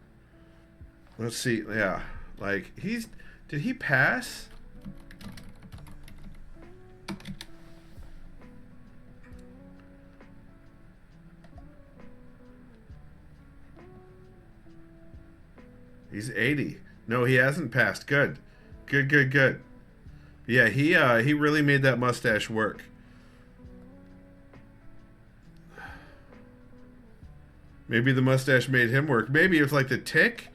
Let's see. Yeah. Like, did he pass? He's 80. No, he hasn't passed. Good. Good. Yeah, he really made that mustache work. Maybe the mustache made him work. Maybe it was like the tick.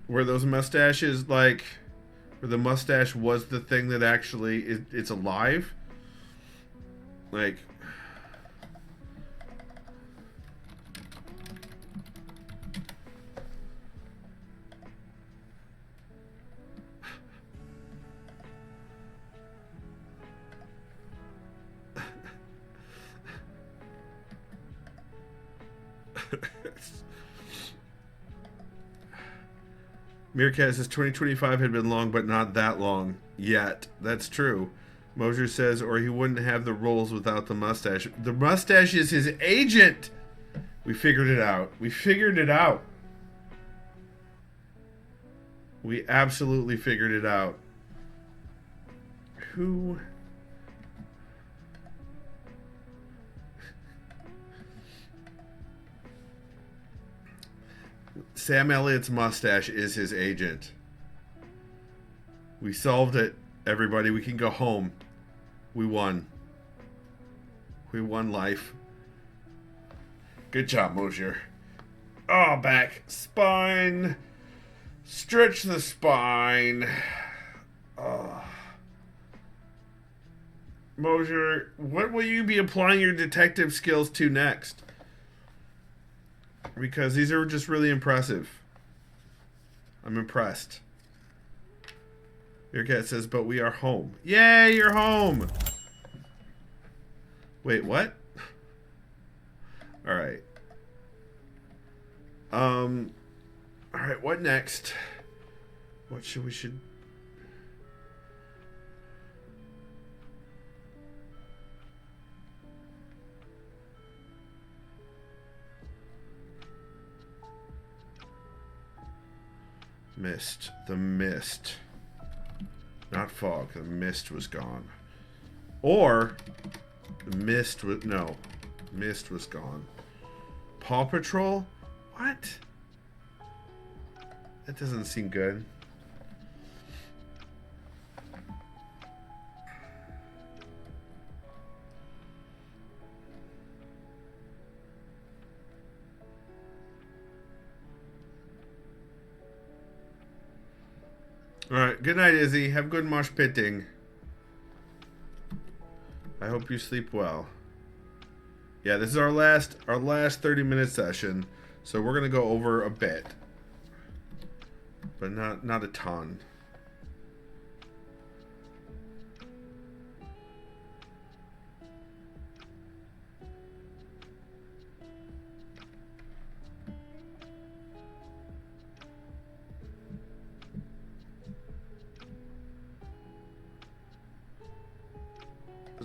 Where those mustaches, like, where the mustache was the thing that actually it's alive. Like, Meerkat says 2025 had been long, but not that long yet. That's true. Mosier says, or he wouldn't have the roles without the mustache. The mustache is his agent. We figured it out. We figured it out. We absolutely figured it out. Who? Sam Elliott's mustache is his agent. We solved it, everybody. We can go home. We won. We won life. Good job, Mosier. Oh, back. Spine. Stretch the spine. Oh. Mosier, what will you be applying your detective skills to next? Because these are just really impressive. I'm impressed. Your cat says, but we are home. Yay, you're home! Wait, what? Alright. Alright, what next? What should we Mist. The mist. Not fog. The mist was gone. Or the mist was... No. Mist was gone. Paw Patrol? What? That doesn't seem good. Alright, good night, Izzy. Have good mosh pitting. I hope you sleep well. Yeah, this is our last 30-minute session, so we're gonna go over a bit. But not a ton.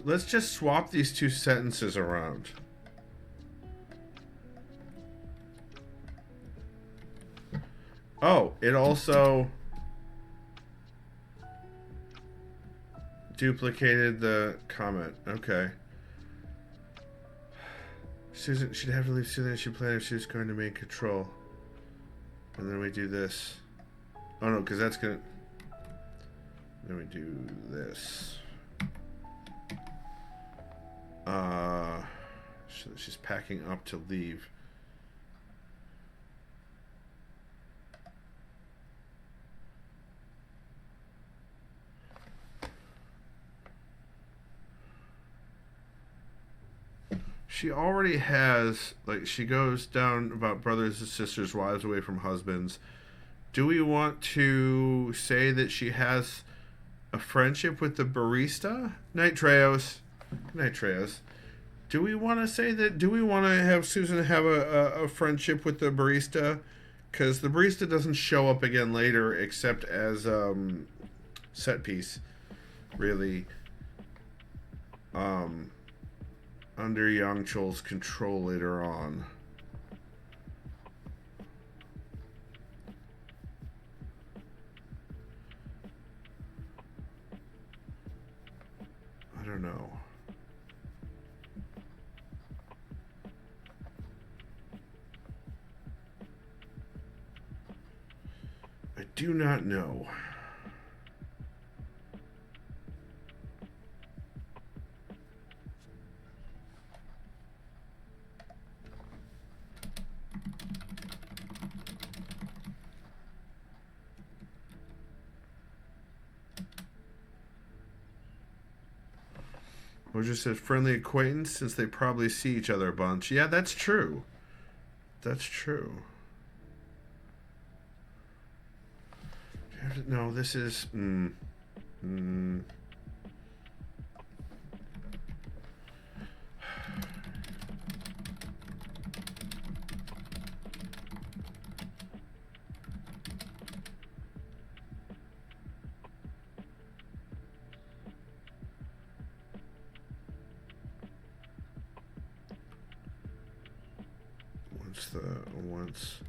Let's just swap these two sentences around. Oh, it also duplicated the comment. Okay. Susan, she'd have to leave sooner than she planned if she was going to make control. And then we do this. Oh no, because that's gonna... Then we do this. She's packing up to leave. She already has, like, she goes down about brothers and sisters, wives away from husbands. Do we want to say that she has a friendship with the barista? Night Treos. Night Treos. Do we want to say that? Do we want to have Susan have a friendship with the barista? Because the barista doesn't show up again later, except as set piece, really. Under Yang Chol's control later on. I don't know. I do not know. Mojo says friendly acquaintance since they probably see each other a bunch. Yeah, that's true. That's true. No, this is... once...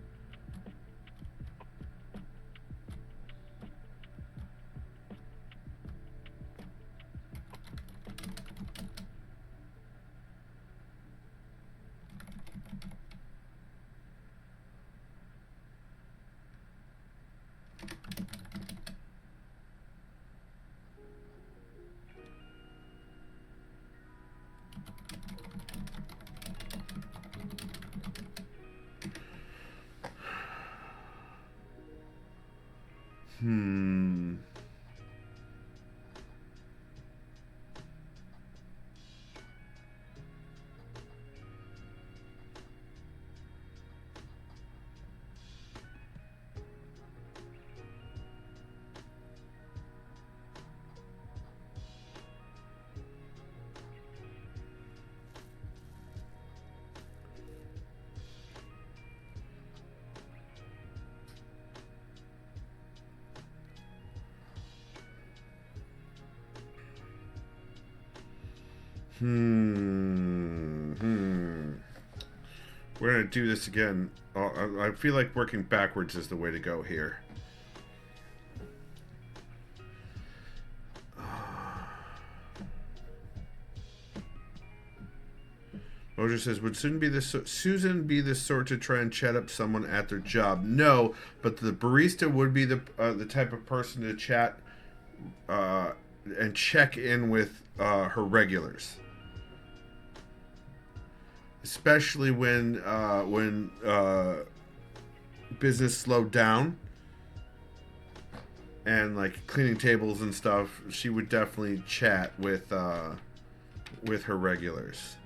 We're going to do this again. I feel like working backwards is the way to go here. Mojo says, would Susan be the sort to try and chat up someone at their job? No, but the barista would be the type of person to chat and check in with her regulars. Especially when business slowed down and like cleaning tables and stuff, she would definitely chat with her regulars.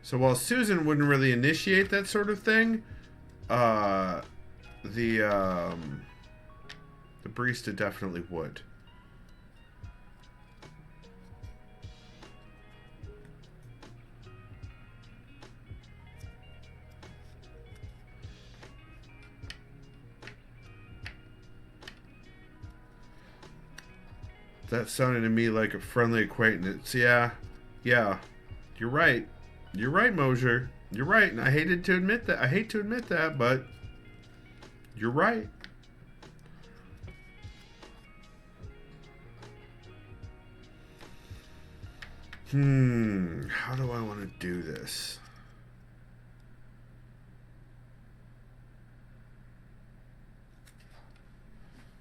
So while Susan wouldn't really initiate that sort of thing, the barista definitely would. That sounded to me like a friendly acquaintance. Yeah. You're right. You're right, Mosier. You're right. And I hate to admit that, but you're right. How do I want to do this?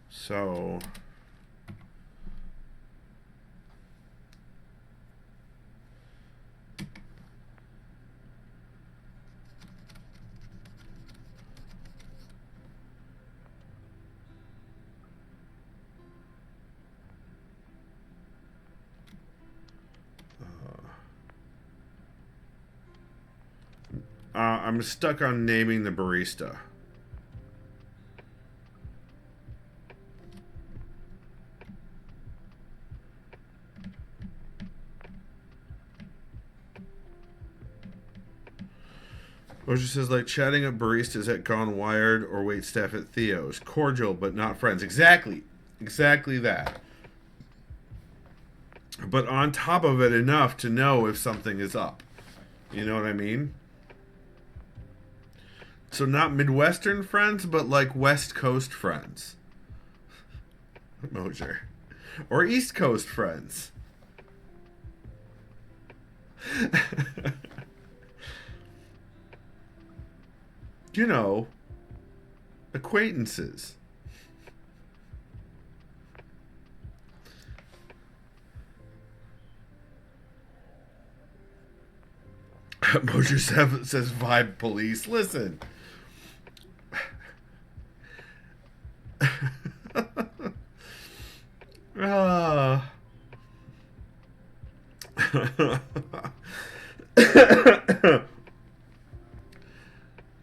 So... I'm stuck on naming the barista. Mojo says, like chatting up baristas at Gone Wired or waitstaff at Theo's. Cordial, but not friends. Exactly that. But on top of it, enough to know if something is up. You know what I mean? So not Midwestern friends, but like West Coast friends. Mojo. Or East Coast friends. You know, acquaintances. Mojo says vibe police. Listen.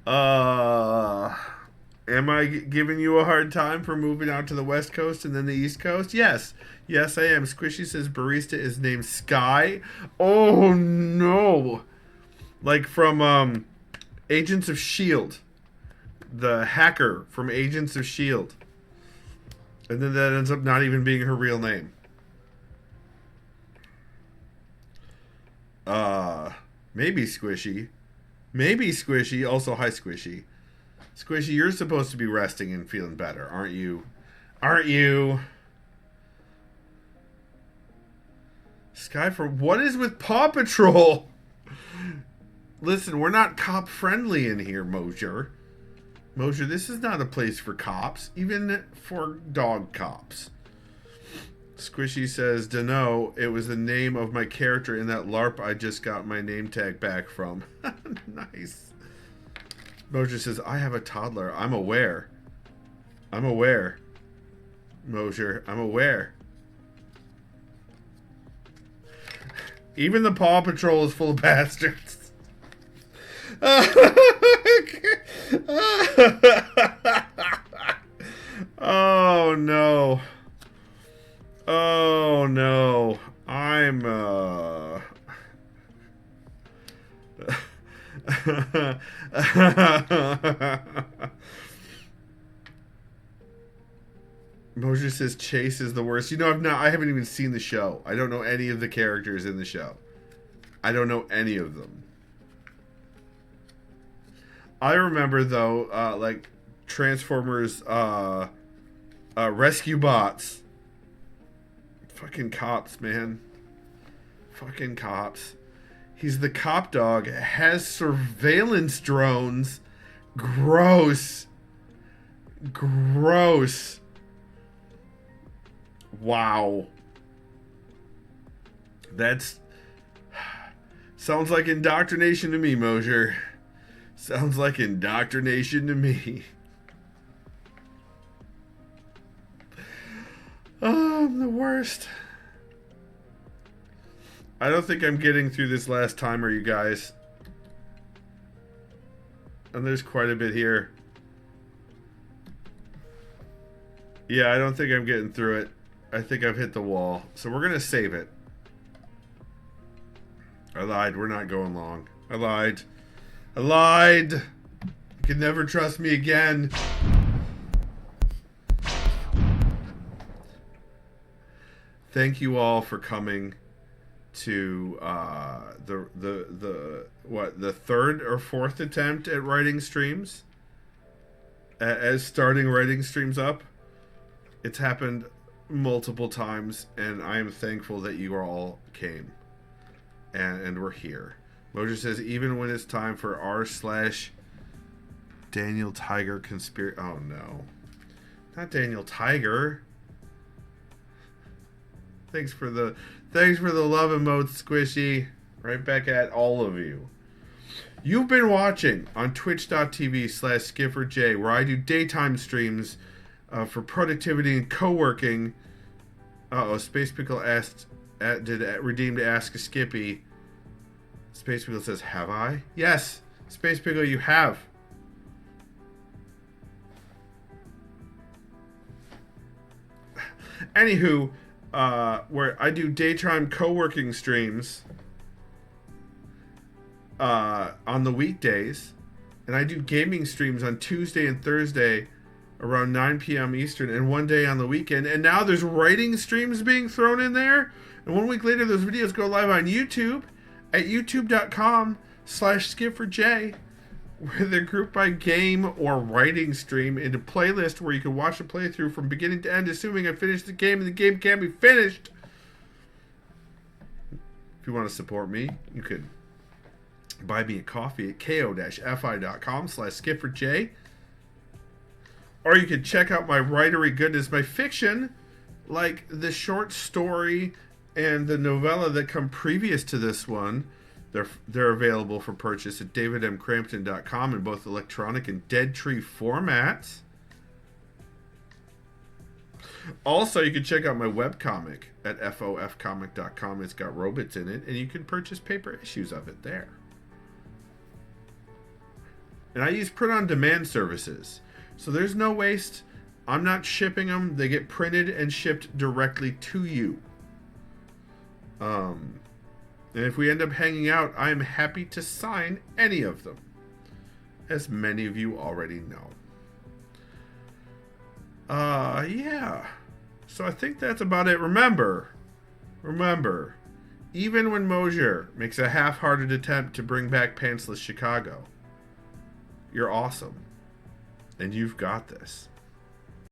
uh, am I giving you a hard time for moving out to the West Coast and then the East Coast? Yes. Yes, I am. Squishy says barista is named Sky. Oh, no. Like from Agents of S.H.I.E.L.D. The hacker from Agents of S.H.I.E.L.D. And then that ends up not even being her real name. Maybe Squishy. Maybe Squishy. Also, hi, Squishy. Squishy, you're supposed to be resting and feeling better, aren't you? Aren't you? Sky for what is with Paw Patrol? Listen, we're not cop friendly in here, Mosier. Mosier, this is not a place for cops, even for dog cops. Squishy says, Dunno, it was the name of my character in that LARP I just got my name tag back from. Nice. Mosier says, I have a toddler. I'm aware. I'm aware. Mosier, I'm aware. Even the Paw Patrol is full of bastards. Oh, no. Oh, no. I'm, Mosier says Chase is the worst. You know, I haven't even seen the show. I don't know any of the characters in the show. I don't know any of them. I remember though, like Transformers, rescue bots. Fucking cops, man. Fucking cops. He's the cop dog. Has surveillance drones. Gross. Gross. Wow. That's... sounds like indoctrination to me, Mosier. Sounds like indoctrination to me. Oh, I'm the worst. I don't think I'm getting through this last timer, you guys. And there's quite a bit here. Yeah, I don't think I'm getting through it. I think I've hit the wall. So we're going to save it. I lied. We're not going long. I lied. I lied. You can never trust me again. Thank you all for coming to the third or fourth attempt at writing streams. As starting writing streams up. It's happened multiple times, and I am thankful that you all came. And we're here. Mosier says, even when it's time for r/Daniel Tiger conspiracy. Oh no. Not Daniel Tiger. Thanks for the love emotes, Squishy. Right back at all of you. You've been watching on twitch.tv/SkipperJ, where I do daytime streams for productivity and co-working. Space Pickle asked, did Redeemed ask a Skippy. Space Pickle says, have I? Yes, Space Pickle, you have. Anywho, where I do daytime co-working streams on the weekdays, and I do gaming streams on Tuesday and Thursday around 9 p.m. Eastern, and one day on the weekend. And now there's writing streams being thrown in there. And 1 week later, those videos go live on YouTube at youtube.com/SkipperJ, where they're grouped by game or writing stream into playlist where you can watch a playthrough from beginning to end, assuming I finished the game and the game can be finished. If you want to support me, you could buy me a coffee at ko-fi.com/SkipperJ. Or you can check out my writery goodness, my fiction, like the short story and the novella that come previous to this one. They're available for purchase at davidmcrampton.com in both electronic and dead tree formats. Also, you can check out my webcomic at fofcomic.com. It's got robots in it, and you can purchase paper issues of it there. And I use print-on-demand services, so there's no waste. I'm not shipping them. They get printed and shipped directly to you. And if we end up hanging out, I am happy to sign any of them, as many of you already know. Yeah. So I think that's about it. Remember, even when Mosier makes a half-hearted attempt to bring back Pantsless Chicago, you're awesome. And you've got this.